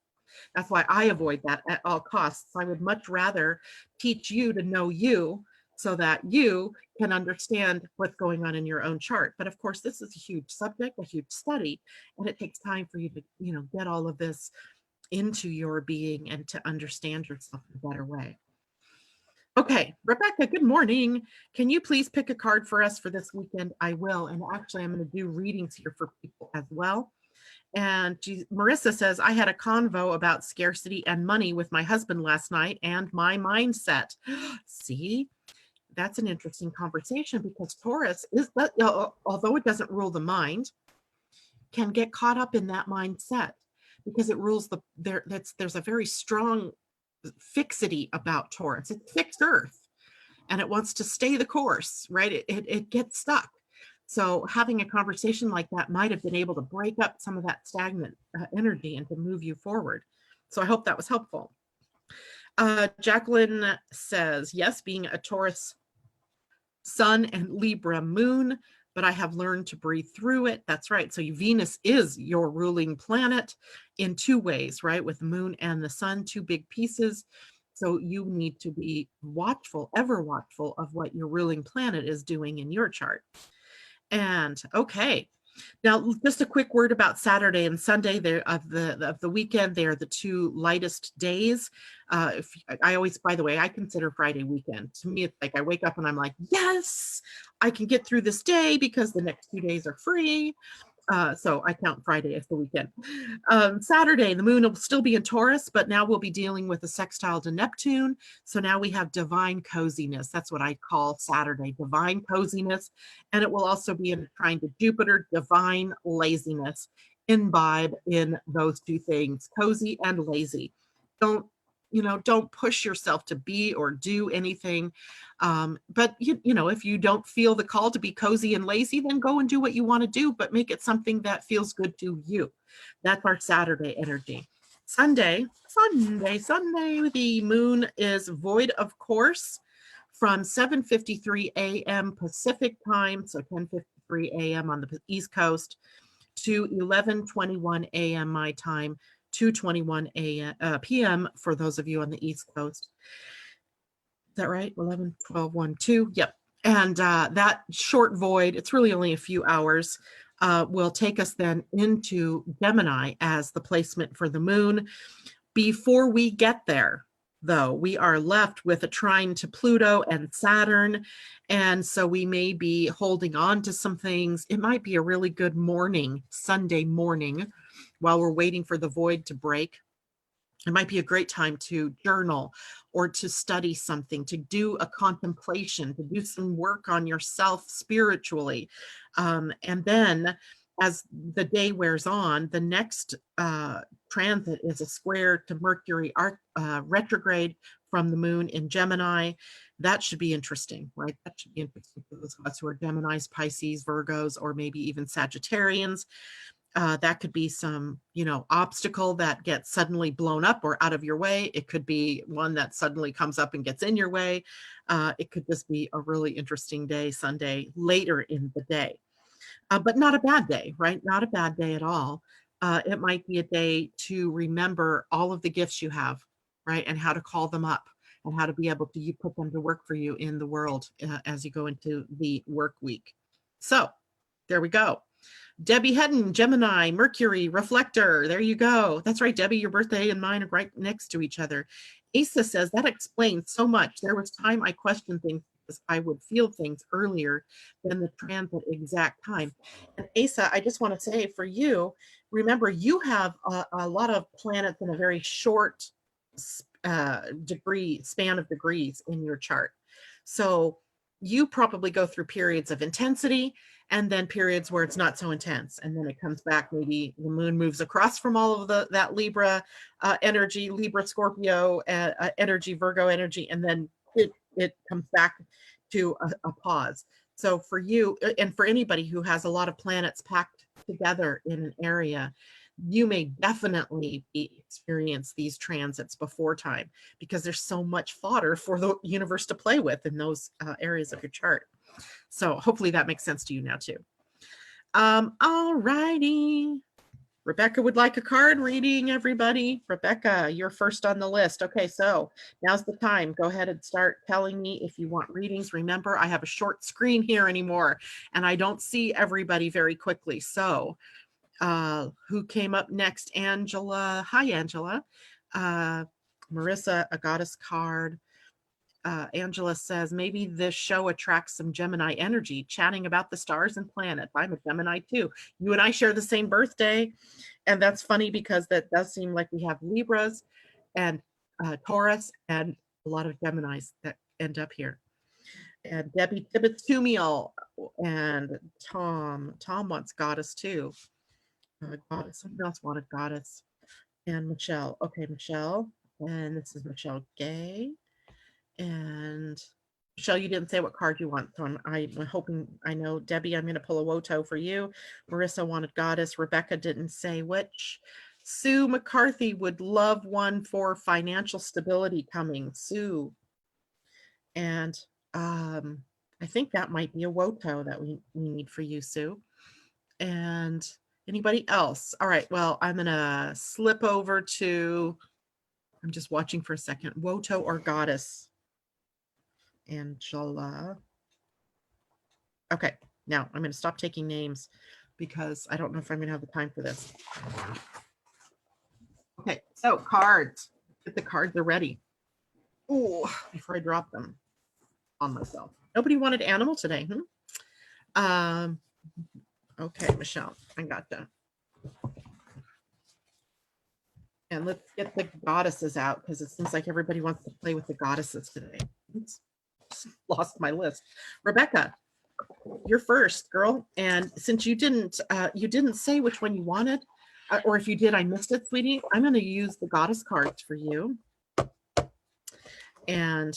that's why I avoid that at all costs. I would much rather teach you to know you so that you can understand what's going on in your own chart. But of course, this is a huge subject, a huge study, and it takes time for you to, get all of this into your being and to understand yourself in a better way. Okay, Rebecca, good morning. Can you please pick a card for us for this weekend? I will. And actually, I'm going to do readings here for people as well. And Marissa says, I had a convo about scarcity and money with my husband last night and my mindset. See, that's an interesting conversation, because Taurus is, although it doesn't rule the mind, can get caught up in that mindset because it rules there's a very strong fixity about Taurus. It's fixed earth and it wants to stay the course, right? It gets stuck. So having a conversation like that might have been able to break up some of that stagnant energy and to move you forward. So I hope that was helpful. Jacqueline says, yes, being a Taurus Sun and Libra moon, but I have learned to breathe through it. That's right. So Venus is your ruling planet in two ways, right? With the moon and the sun, two big pieces. So you need to be watchful, ever watchful of what your ruling planet is doing in your chart. And okay, now just a quick word about Saturday and Sunday. They're of the weekend. They are the two lightest days. If I always, by the way, I consider Friday weekend. To me, it's like I wake up and I'm like, yes, I can get through this day because the next 2 days are free. So I count Friday as the weekend. Saturday, the moon will still be in Taurus, but now we'll be dealing with a sextile to Neptune. So now we have divine coziness. That's what I call Saturday, divine coziness. And it will also be in trine to Jupiter, divine laziness. Imbibe in those two things, cozy and lazy. Don't push yourself to be or do anything. But if you don't feel the call to be cozy and lazy, then go and do what you want to do, but make it something that feels good to you. That's our Saturday energy. Sunday, the moon is void of course from 7:53 a.m. Pacific time, so 10:53 a.m. on the East Coast, to 11:21 a.m. my time, 2:21 p.m. for those of you on the East Coast. Is that right? 11, 12, 1, 2. Yep. And that short void, it's really only a few hours, will take us then into Gemini as the placement for the moon. Before we get there, though, we are left with a trine to Pluto and Saturn. And so we may be holding on to some things. It might be a really good morning, Sunday morning, while we're waiting for the void to break. It might be a great time to journal or to study something, to do a contemplation, to do some work on yourself spiritually. And then as the day wears on, the next transit is a square to Mercury retrograde from the moon in Gemini. That should be interesting, right? That should be interesting for those of us who are Geminis, Pisces, Virgos, or maybe even Sagittarians. That could be some, obstacle that gets suddenly blown up or out of your way. It could be one that suddenly comes up and gets in your way. It could just be a really interesting day, Sunday, later in the day. But not a bad day, right? Not a bad day at all. It might be a day to remember all of the gifts you have, right? And how to call them up and how to be able to put them to work for you in the world as you go into the work week. So there we go. Debbie Hedden, Gemini, Mercury, Reflector. There you go. That's right, Debbie, your birthday and mine are right next to each other. Asa says, that explains so much. There was time I questioned things because I would feel things earlier than the transit exact time. And Asa, I just want to say for you, remember, you have a lot of planets in a very short span of degrees in your chart. So you probably go through periods of intensity and then periods where it's not so intense, and then it comes back. Maybe the moon moves across from all of that Libra energy, Libra Scorpio energy, Virgo energy, and then it comes back to a pause. So for you and for anybody who has a lot of planets packed together in an area, you may definitely experience these transits before time because there's so much fodder for the universe to play with in those areas of your chart. So hopefully that makes sense to you now too. All righty. Rebecca would like a card reading, everybody. Rebecca, you're first on the list. Okay, so now's the time. Go ahead and start telling me if you want readings. Remember, I have a short screen here anymore, and I don't see everybody very quickly. So who came up next? Angela. Hi, Angela. Marissa, a goddess card. Angela says, maybe this show attracts some Gemini energy, chatting about the stars and planets. I'm a Gemini too. You and I share the same birthday. And that's funny because that does seem like we have Libras and Taurus and a lot of Geminis that end up here. And Debbie Tibbetts Tumiel and Tom. Tom wants goddess too. Goddess. Someone else wanted goddess. And Michelle. Okay, Michelle. And this is Michelle Gay. And Michelle, you didn't say what card you want, so I'm hoping. I know, Debbie, I'm going to pull a Woto for you. Marissa wanted goddess. Rebecca didn't say which. Sue McCarthy would love one for financial stability coming. Sue. And I I think that might be a Woto that we need for you, Sue. And anybody else? All right, well, I'm going to slip over to, I'm just watching for a second, Woto or Goddess. Angela. Okay, now I'm going to stop taking names because I don't know if I'm going to have the time for this. Okay, so cards. Get the cards, they're ready. Oh, before I drop them on myself. Nobody wanted animal today, Okay, Michelle, I got that. And let's get the goddesses out because it seems like everybody wants to play with the goddesses today. Oops, lost my list. Rebecca, you're first, girl. And since you didn't say which one you wanted, or if you did, I missed it, sweetie. I'm going to use the goddess cards for you. And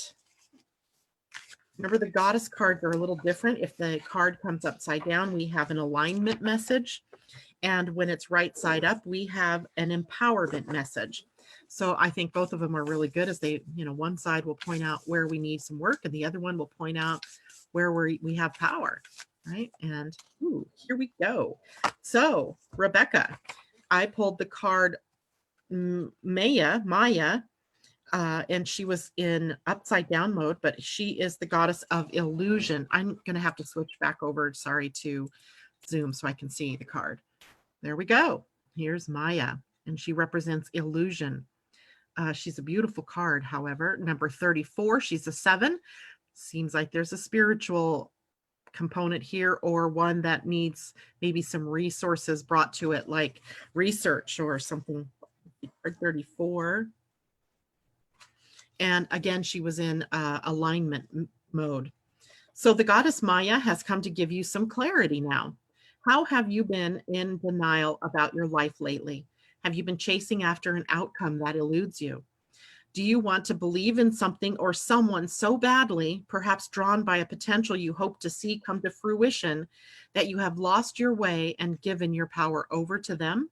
remember, the goddess cards are a little different. If the card comes upside down, we have an alignment message. And when it's right side up, we have an empowerment message. So I think both of them are really good as they, one side will point out where we need some work and the other one will point out where we have power, right? And here we go. So Rebecca, I pulled the card Maya, and she was in upside down mode, but she is the goddess of illusion. I'm going to have to switch back over, sorry, to Zoom so I can see the card. There we go. Here's Maya, and she represents illusion. She's a beautiful card, however. Number 34, she's a 7. Seems like there's a spiritual component here or one that needs maybe some resources brought to it, like research or something. 34. And again, she was in alignment mode. So the goddess Maya has come to give you some clarity now. How have you been in denial about your life lately? Have you been chasing after an outcome that eludes you? Do you want to believe in something or someone so badly, perhaps drawn by a potential you hope to see come to fruition, that you have lost your way and given your power over to them?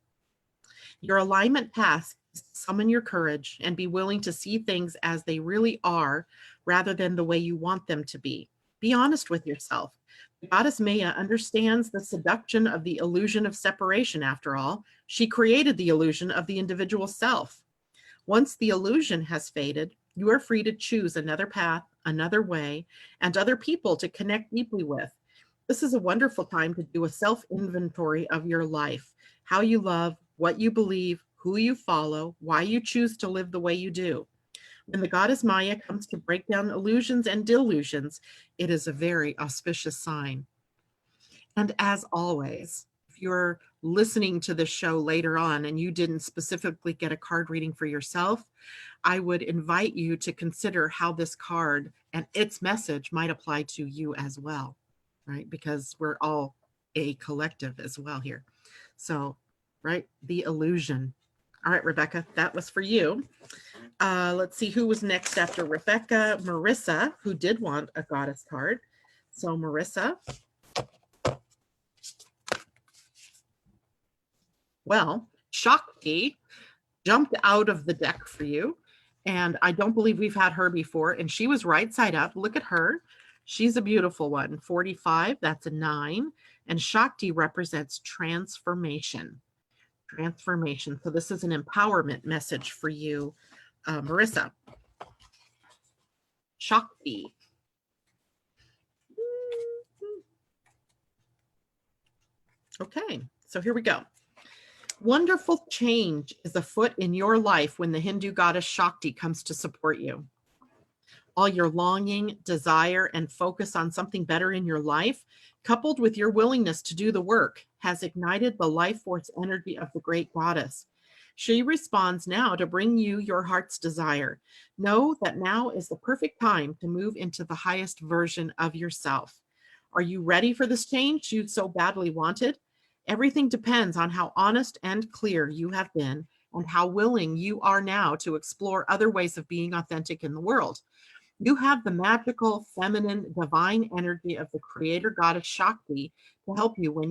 Your alignment path is to summon your courage and be willing to see things as they really are rather than the way you want them to be. Be honest with yourself. The goddess Maya understands the seduction of the illusion of separation, after all. She created the illusion of the individual self. Once the illusion has faded, you are free to choose another path, another way, and other people to connect deeply with. This is a wonderful time to do a self-inventory of your life, how you love, what you believe, who you follow, why you choose to live the way you do. When the goddess Maya comes to break down illusions and delusions, it is a very auspicious sign. And as always, if you're listening to this show later on and you didn't specifically get a card reading for yourself, I would invite you to consider how this card and its message might apply to you as well, right? Because we're all a collective as well here. So, right, the illusion. All right, Rebecca, that was for you. Let's see who was next after Rebecca. Marissa, who did want a goddess card. So Marissa. Well, Shakti jumped out of the deck for you. And I don't believe we've had her before. And she was right side up. Look at her. She's a beautiful one. 45, that's a 9. And Shakti represents transformation. Transformation. So this is an empowerment message for you, Marissa. Shakti. Okay, so here we go. Wonderful change is afoot in your life when the Hindu goddess Shakti comes to support you. All your longing, desire, and focus on something better in your life, coupled with your willingness to do the work, has ignited the life force energy of the great goddess. She responds now to bring you your heart's desire. Know that now is the perfect time to move into the highest version of yourself. Are you ready for this change you so badly wanted? Everything depends on how honest and clear you have been and how willing you are now to explore other ways of being authentic in the world. You have the magical, feminine, divine energy of the creator goddess Shakti to help you when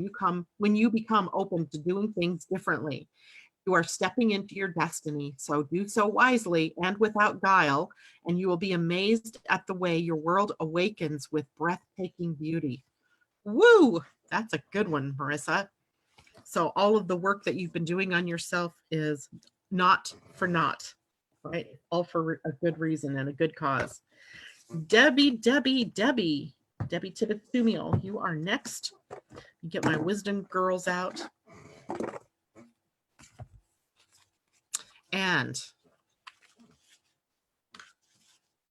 you become open to doing things differently. You are stepping into your destiny, so do so wisely and without guile, and you will be amazed at the way your world awakens with breathtaking beauty. Woo! That's a good one, Marissa. So all of the work that you've been doing on yourself is not for naught, right? All for a good reason and a good cause. Debbie Tibbetsumiel, you are next. Get my wisdom girls out. And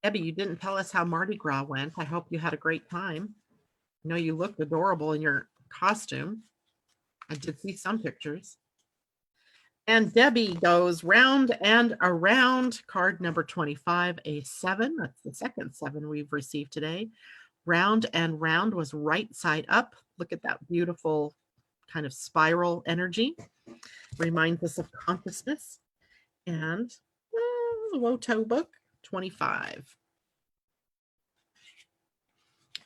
Debbie, you didn't tell us how Mardi Gras went. I hope you had a great time. I know you looked adorable in your costume. I did see some pictures. And Debbie goes round and around. Card number 25, a 7. That's the second 7 we've received today. Round and round was right side up. Look at that beautiful kind of spiral energy. Reminds us of consciousness. And the Woto book, 25.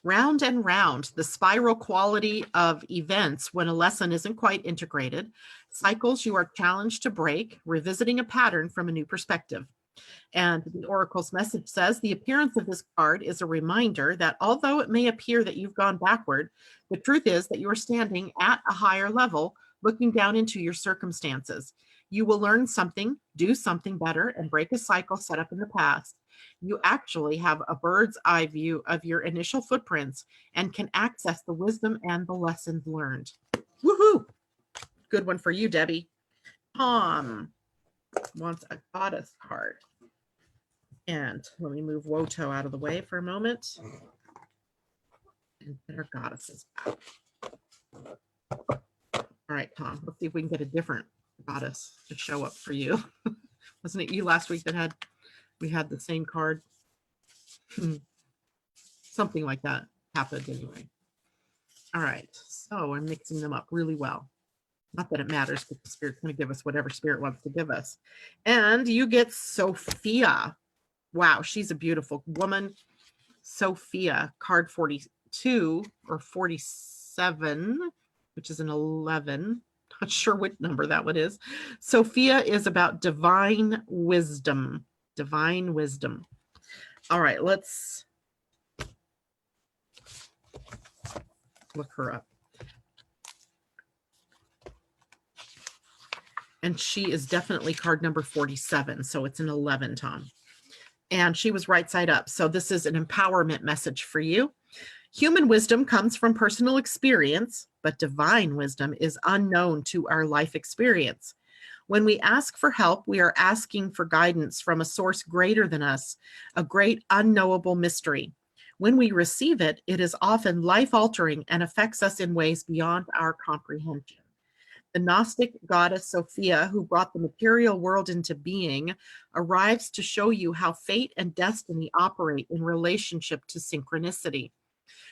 Round and round, the spiral quality of events when a lesson isn't quite integrated. Cycles you are challenged to break, revisiting a pattern from a new perspective. And the Oracle's message says, the appearance of this card is a reminder that although it may appear that you've gone backward, the truth is that you are standing at a higher level, looking down into your circumstances. You will learn something, do something better, and break a cycle set up in the past. You actually have a bird's eye view of your initial footprints and can access the wisdom and the lessons learned. Woohoo! Good one for you, Debbie. Tom wants a goddess card. And let me move Woto out of the way for a moment. And put our goddesses back. All right, Tom, let's see if we can get a different goddess to show up for you. Wasn't it you last week that we had the same card? Something like that happened anyway. All right, so I'm mixing them up really well. Not that it matters, because the Spirit's going to give us whatever Spirit wants to give us. And you get Sophia. Wow, she's a beautiful woman. Sophia, card 42 or 47, which is an 11. Not sure what number that one is. Sophia is about divine wisdom. Divine wisdom. All right, let's look her up. And she is definitely card number 47. So it's an 11, Tom. And she was right side up. So this is an empowerment message for you. Human wisdom comes from personal experience, but divine wisdom is unknown to our life experience. When we ask for help, we are asking for guidance from a source greater than us, a great unknowable mystery. When we receive it, it is often life-altering and affects us in ways beyond our comprehension. The Gnostic goddess Sophia, who brought the material world into being, arrives to show you how fate and destiny operate in relationship to synchronicity.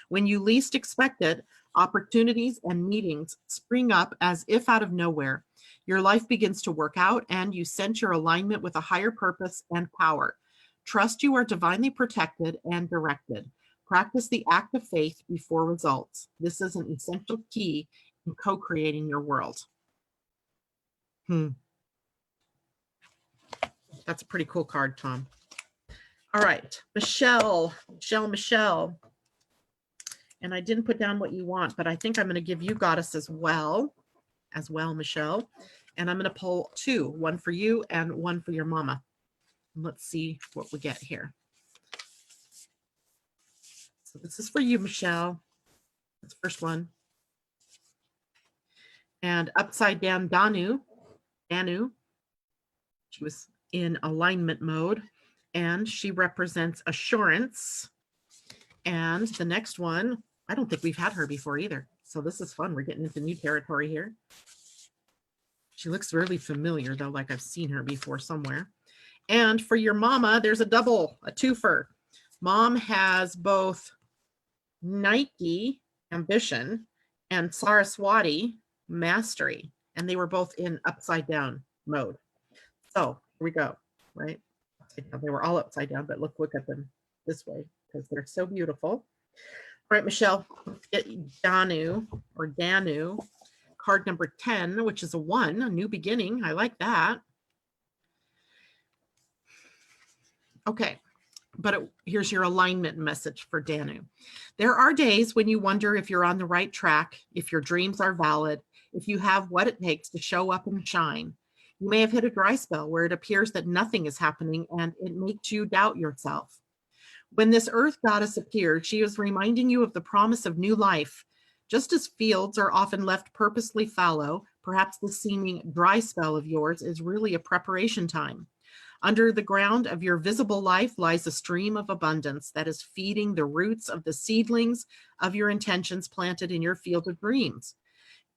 When you least expect it, opportunities and meetings spring up as if out of nowhere. Your life begins to work out, and you sense your alignment with a higher purpose and power. Trust you are divinely protected and directed. Practice the act of faith before results. This is an essential key in co-creating your world. That's a pretty cool card, Tom. All right, Michelle. And I didn't put down what you want, but I think I'm going to give you goddess as well, Michelle. And I'm going to pull 2, one for you and one for your mama. Let's see what we get here. So this is for you, Michelle. That's the first one. And upside down, Danu. She was in alignment mode, and she represents assurance. And the next one, I don't think we've had her before either. So this is fun. We're getting into new territory here. She looks really familiar, though, like I've seen her before somewhere. And for your mama, there's a double, a twofer. Mom has both Nike, ambition, and Saraswati, mastery. And they were both in upside down mode. So here we go, right? They were all upside down, but look at them this way because they're so beautiful. All right, Michelle, let's get Danu, card number 10, which is a 1, a new beginning. I like that. Okay, but here's your alignment message for Danu. There are days when you wonder if you're on the right track, if your dreams are valid, if you have what it takes to show up and shine. You may have hit a dry spell where it appears that nothing is happening and it makes you doubt yourself. When this earth goddess appeared, she is reminding you of the promise of new life. Just as fields are often left purposely fallow, perhaps the seeming dry spell of yours is really a preparation time. Under the ground of your visible life lies a stream of abundance that is feeding the roots of the seedlings of your intentions planted in your field of dreams.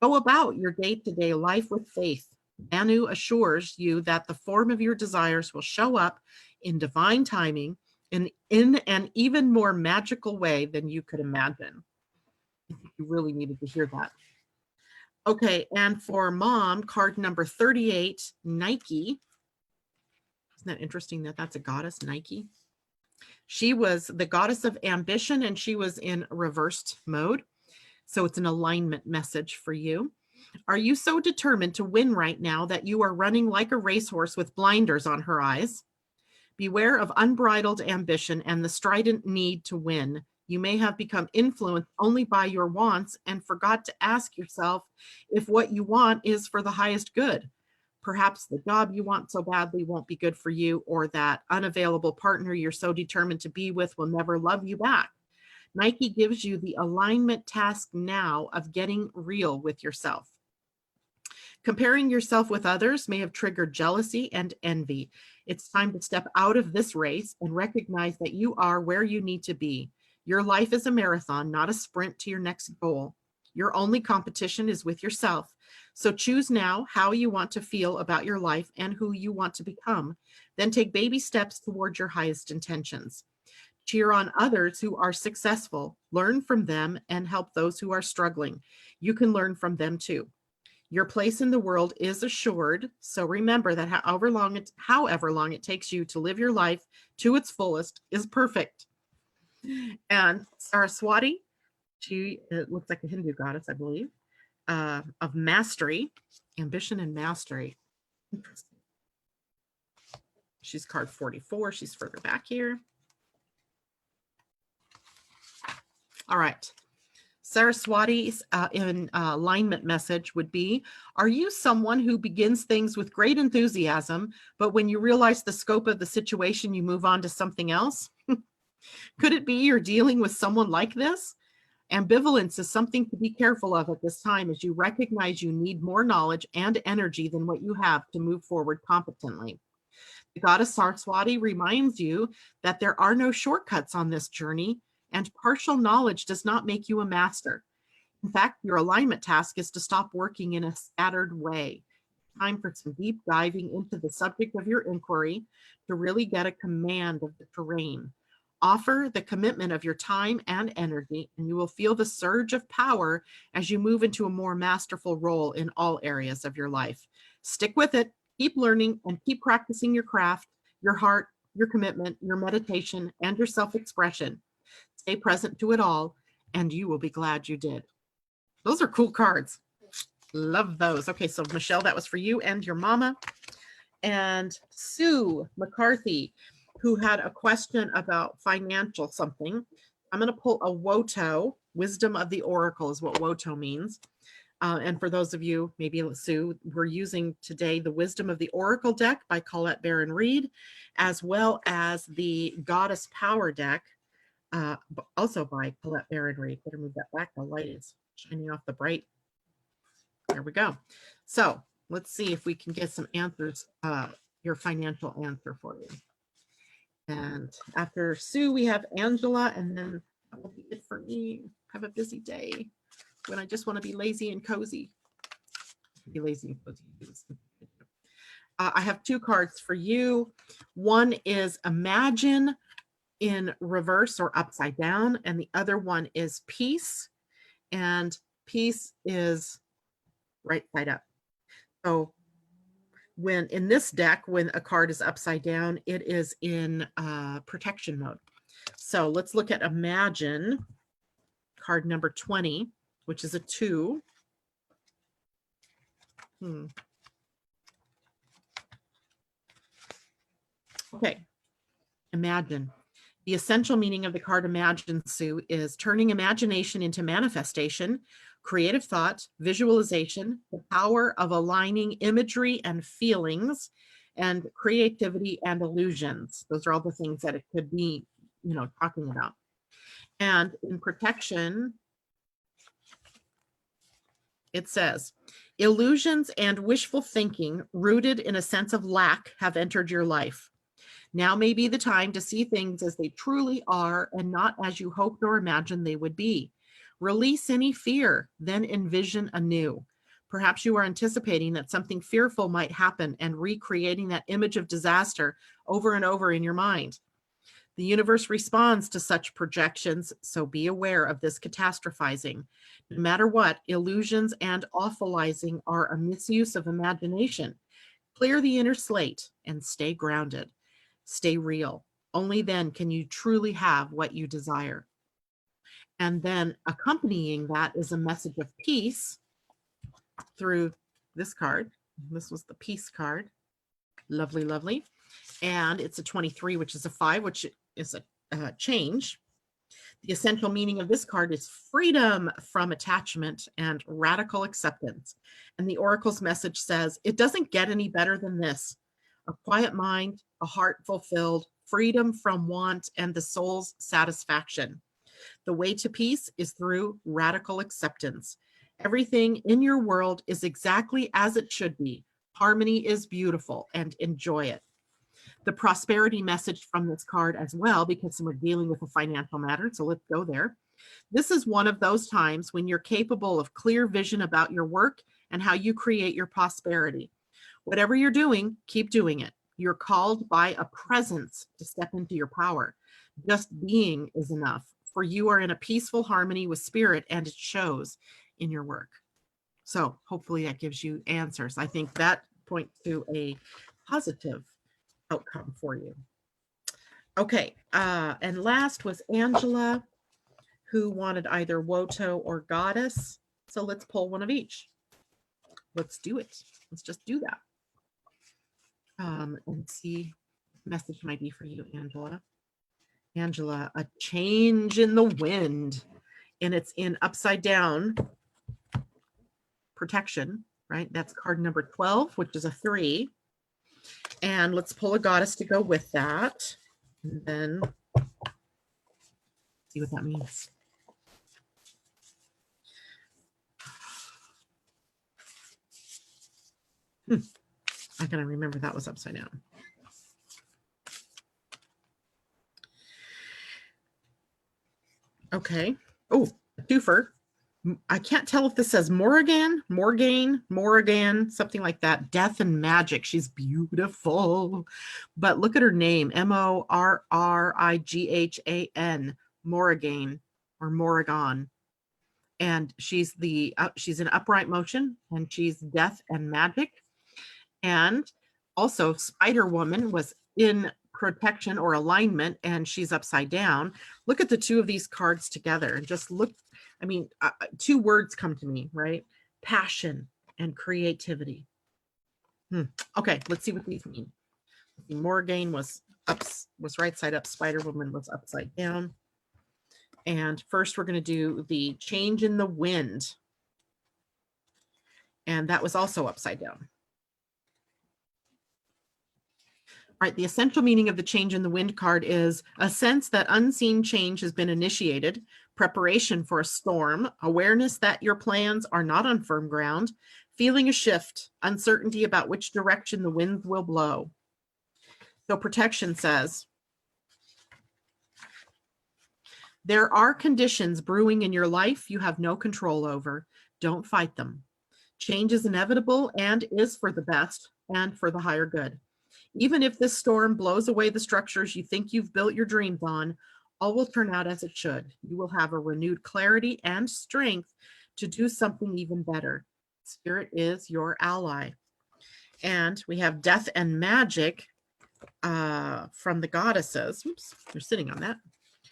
Go about your day-to-day life with faith. Danu assures you that the form of your desires will show up in divine timing in an even more magical way than you could imagine. You really needed to hear that. Okay, and for mom, card number 38, Nike. Isn't that interesting that that's a goddess, Nike? She was the goddess of ambition and she was in reversed mode. So it's an alignment message for you. Are you so determined to win right now that you are running like a racehorse with blinders on her eyes? Beware of unbridled ambition and the strident need to win. You may have become influenced only by your wants and forgot to ask yourself if what you want is for the highest good. Perhaps the job you want so badly won't be good for you, or that unavailable partner you're so determined to be with will never love you back. Nike gives you the alignment task now of getting real with yourself. Comparing yourself with others may have triggered jealousy and envy. It's time to step out of this race and recognize that you are where you need to be. Your life is a marathon, not a sprint to your next goal. Your only competition is with yourself. So choose now how you want to feel about your life and who you want to become. Then take baby steps toward your highest intentions. Cheer on others who are successful, learn from them, and help those who are struggling. You can learn from them too. Your place in the world is assured, so remember that however long it takes you to live your life to its fullest is perfect. And Saraswati, it looks like a Hindu goddess, I believe, of mastery, ambition and mastery. Interesting. She's card 44. She's further back here. All right. Saraswati's alignment message would be, are you someone who begins things with great enthusiasm, but when you realize the scope of the situation, you move on to something else? Could it be you're dealing with someone like this? Ambivalence is something to be careful of at this time, as you recognize you need more knowledge and energy than what you have to move forward competently. The goddess Saraswati reminds you that there are no shortcuts on this journey, and partial knowledge does not make you a master. In fact, your alignment task is to stop working in a scattered way. Time for some deep diving into the subject of your inquiry to really get a command of the terrain. Offer the commitment of your time and energy, and you will feel the surge of power as you move into a more masterful role in all areas of your life. Stick with it, keep learning, and keep practicing your craft, your heart, your commitment, your meditation, and your self-expression. Stay present to it all, and you will be glad you did. Those are cool cards. Love those. Okay, so Michelle, that was for you and your mama. And Sue McCarthy, who had a question about financial something. I'm going to pull a WOTO, Wisdom of the Oracle is what WOTO means. And for those of you, maybe Sue, we're using today the Wisdom of the Oracle deck by Colette Baron Reed, as well as the Goddess Power deck, also by Colette Baron Reed. Better move that back. The light is shining off the bright. There we go. So let's see if we can get some answers, your financial answer for you. And after Sue, we have Angela, and then that will be it for me. Have a busy day when I just want to be lazy and cozy. Be lazy and cozy. I have two cards for you. One is Imagine in reverse or upside down, and the other one is Peace, and Peace is right side up. So when in this deck, when a card is upside down, it is in protection mode. So let's look at Imagine, card number 20, which is a 2. Okay. Imagine. The essential meaning of the card Imagine, Sue, is turning imagination into manifestation, creative thought, visualization, the power of aligning imagery and feelings, and creativity and illusions. Those are all the things that it could be, talking about. And in protection, it says, illusions and wishful thinking rooted in a sense of lack have entered your life. Now may be the time to see things as they truly are and not as you hoped or imagined they would be. Release any fear, then envision anew. Perhaps you are anticipating that something fearful might happen and recreating that image of disaster over and over in your mind. The universe responds to such projections, so be aware of this catastrophizing. No matter what, illusions and awfulizing are a misuse of imagination. Clear the inner slate and stay grounded. Stay real. Only then can you truly have what you desire. And then accompanying that is a message of peace through this card. This was the peace card. Lovely, lovely. And it's a 23, which is a 5, which is a change. The essential meaning of this card is freedom from attachment and radical acceptance. And the Oracle's message says, it doesn't get any better than this. A quiet mind, a heart fulfilled, freedom from want, and the soul's satisfaction. The way to peace is through radical acceptance. Everything in your world is exactly as it should be. Harmony is beautiful, and enjoy it. The prosperity message from this card as well, because we're dealing with a financial matter, so let's go there. This is one of those times when you're capable of clear vision about your work and how you create your prosperity. Whatever you're doing, keep doing it. You're called by a presence to step into your power. Just being is enough, for you are in a peaceful harmony with spirit, and it shows in your work. So hopefully that gives you answers. I think that points to a positive outcome for you. Okay, and last was Angela, who wanted either Woto or Goddess. So let's pull one of each. Let's do it. Let's just do that. And see, message might be for you, Angela. Angela, a change in the wind, and it's in upside down protection, right? That's card number 12, which is a 3. And let's pull a goddess to go with that, and then see what that means. I gotta remember that was upside down. Okay. Oh, a twofer. I can't tell if this says Morrigan, something like that. Death and Magic. She's beautiful. But look at her name, Morrigan, Morrigan or Morrigan. And she's in upright motion, and she's death and magic. And also Spider Woman was in protection or alignment, and she's upside down. Look at the two of these cards together and just look. I mean, 2 words come to me, right? Passion and creativity. Okay, let's see what these mean. Morrigan was right side up. Spider Woman was upside down. And first we're going to do the change in the wind. And that was also upside down. All right, the essential meaning of the change in the wind card is a sense that unseen change has been initiated, preparation for a storm, awareness that your plans are not on firm ground, feeling a shift, uncertainty about which direction the winds will blow. So protection says, there are conditions brewing in your life you have no control over. Don't fight them. Change is inevitable and is for the best and for the higher good. Even if this storm blows away the structures you think you've built your dreams on, all will turn out as it should. You will have a renewed clarity and strength to do something even better. Spirit is your ally. And we have Death and Magic from the goddesses. Oops, they're sitting on that.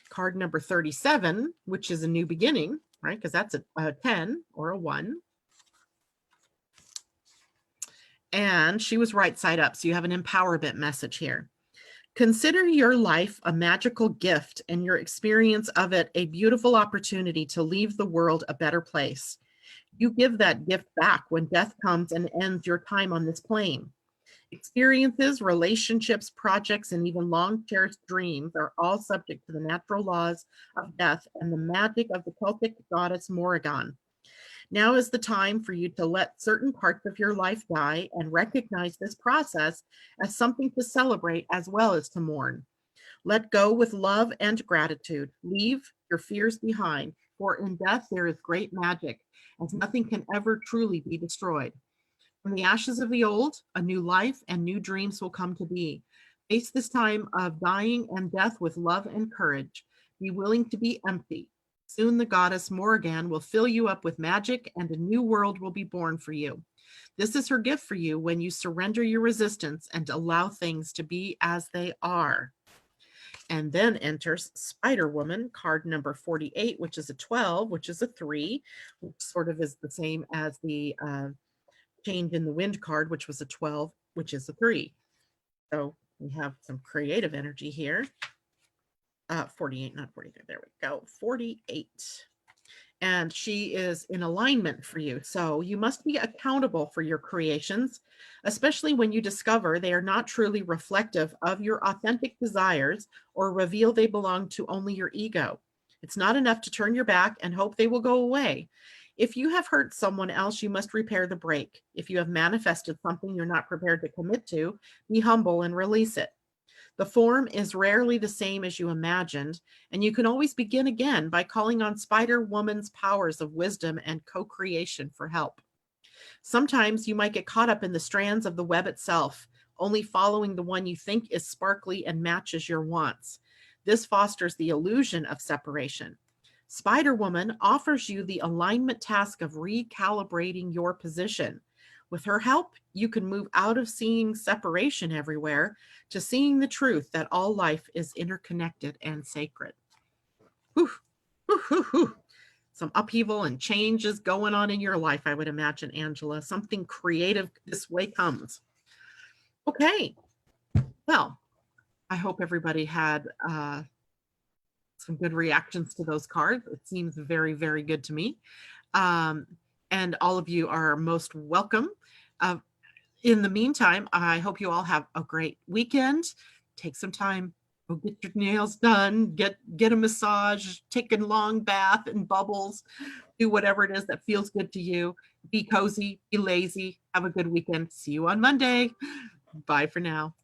Card number 37, which is a new beginning, right? Because that's a 10 or a 1. And she was right side up. So you have an empowerment message here. Consider your life a magical gift and your experience of it a beautiful opportunity to leave the world a better place. You give that gift back when death comes and ends your time on this plane. Experiences, relationships, projects, and even long cherished dreams are all subject to the natural laws of death and the magic of the Celtic goddess Morrigan. Now is the time for you to let certain parts of your life die and recognize this process as something to celebrate as well as to mourn. Let go with love and gratitude. Leave your fears behind, for in death there is great magic, as nothing can ever truly be destroyed. From the ashes of the old, a new life and new dreams will come to be. Face this time of dying and death with love and courage. Be willing to be empty. Soon the goddess Morrigan will fill you up with magic and a new world will be born for you. This is her gift for you when you surrender your resistance and allow things to be as they are. And then enters Spider Woman, card number 48, which is a 12, which is a 3, which sort of is the same as the Change in the Wind card, which was a 12, which is a 3. So we have some creative energy here. 48, not 43. There we go. 48. And she is in alignment for you. So you must be accountable for your creations, especially when you discover they are not truly reflective of your authentic desires or reveal they belong to only your ego. It's not enough to turn your back and hope they will go away. If you have hurt someone else, you must repair the break. If you have manifested something you're not prepared to commit to, be humble and release it. The form is rarely the same as you imagined, and you can always begin again by calling on Spider Woman's powers of wisdom and co-creation for help. Sometimes you might get caught up in the strands of the web itself, only following the one you think is sparkly and matches your wants. This fosters the illusion of separation. Spider Woman offers you the alignment task of recalibrating your position. With her help, you can move out of seeing separation everywhere to seeing the truth that all life is interconnected and sacred. Whew, whew, whew, whew. Some upheaval and changes going on in your life, I would imagine, Angela. Something creative this way comes. Okay, well, I hope everybody had some good reactions to those cards. It seems very, very good to me. And all of you are most welcome. In the meantime, I hope you all have a great weekend. Take some time, go get your nails done, get a massage, take a long bath in bubbles, do whatever it is that feels good to you. Be cozy, be lazy, have a good weekend. See you on Monday. Bye for now.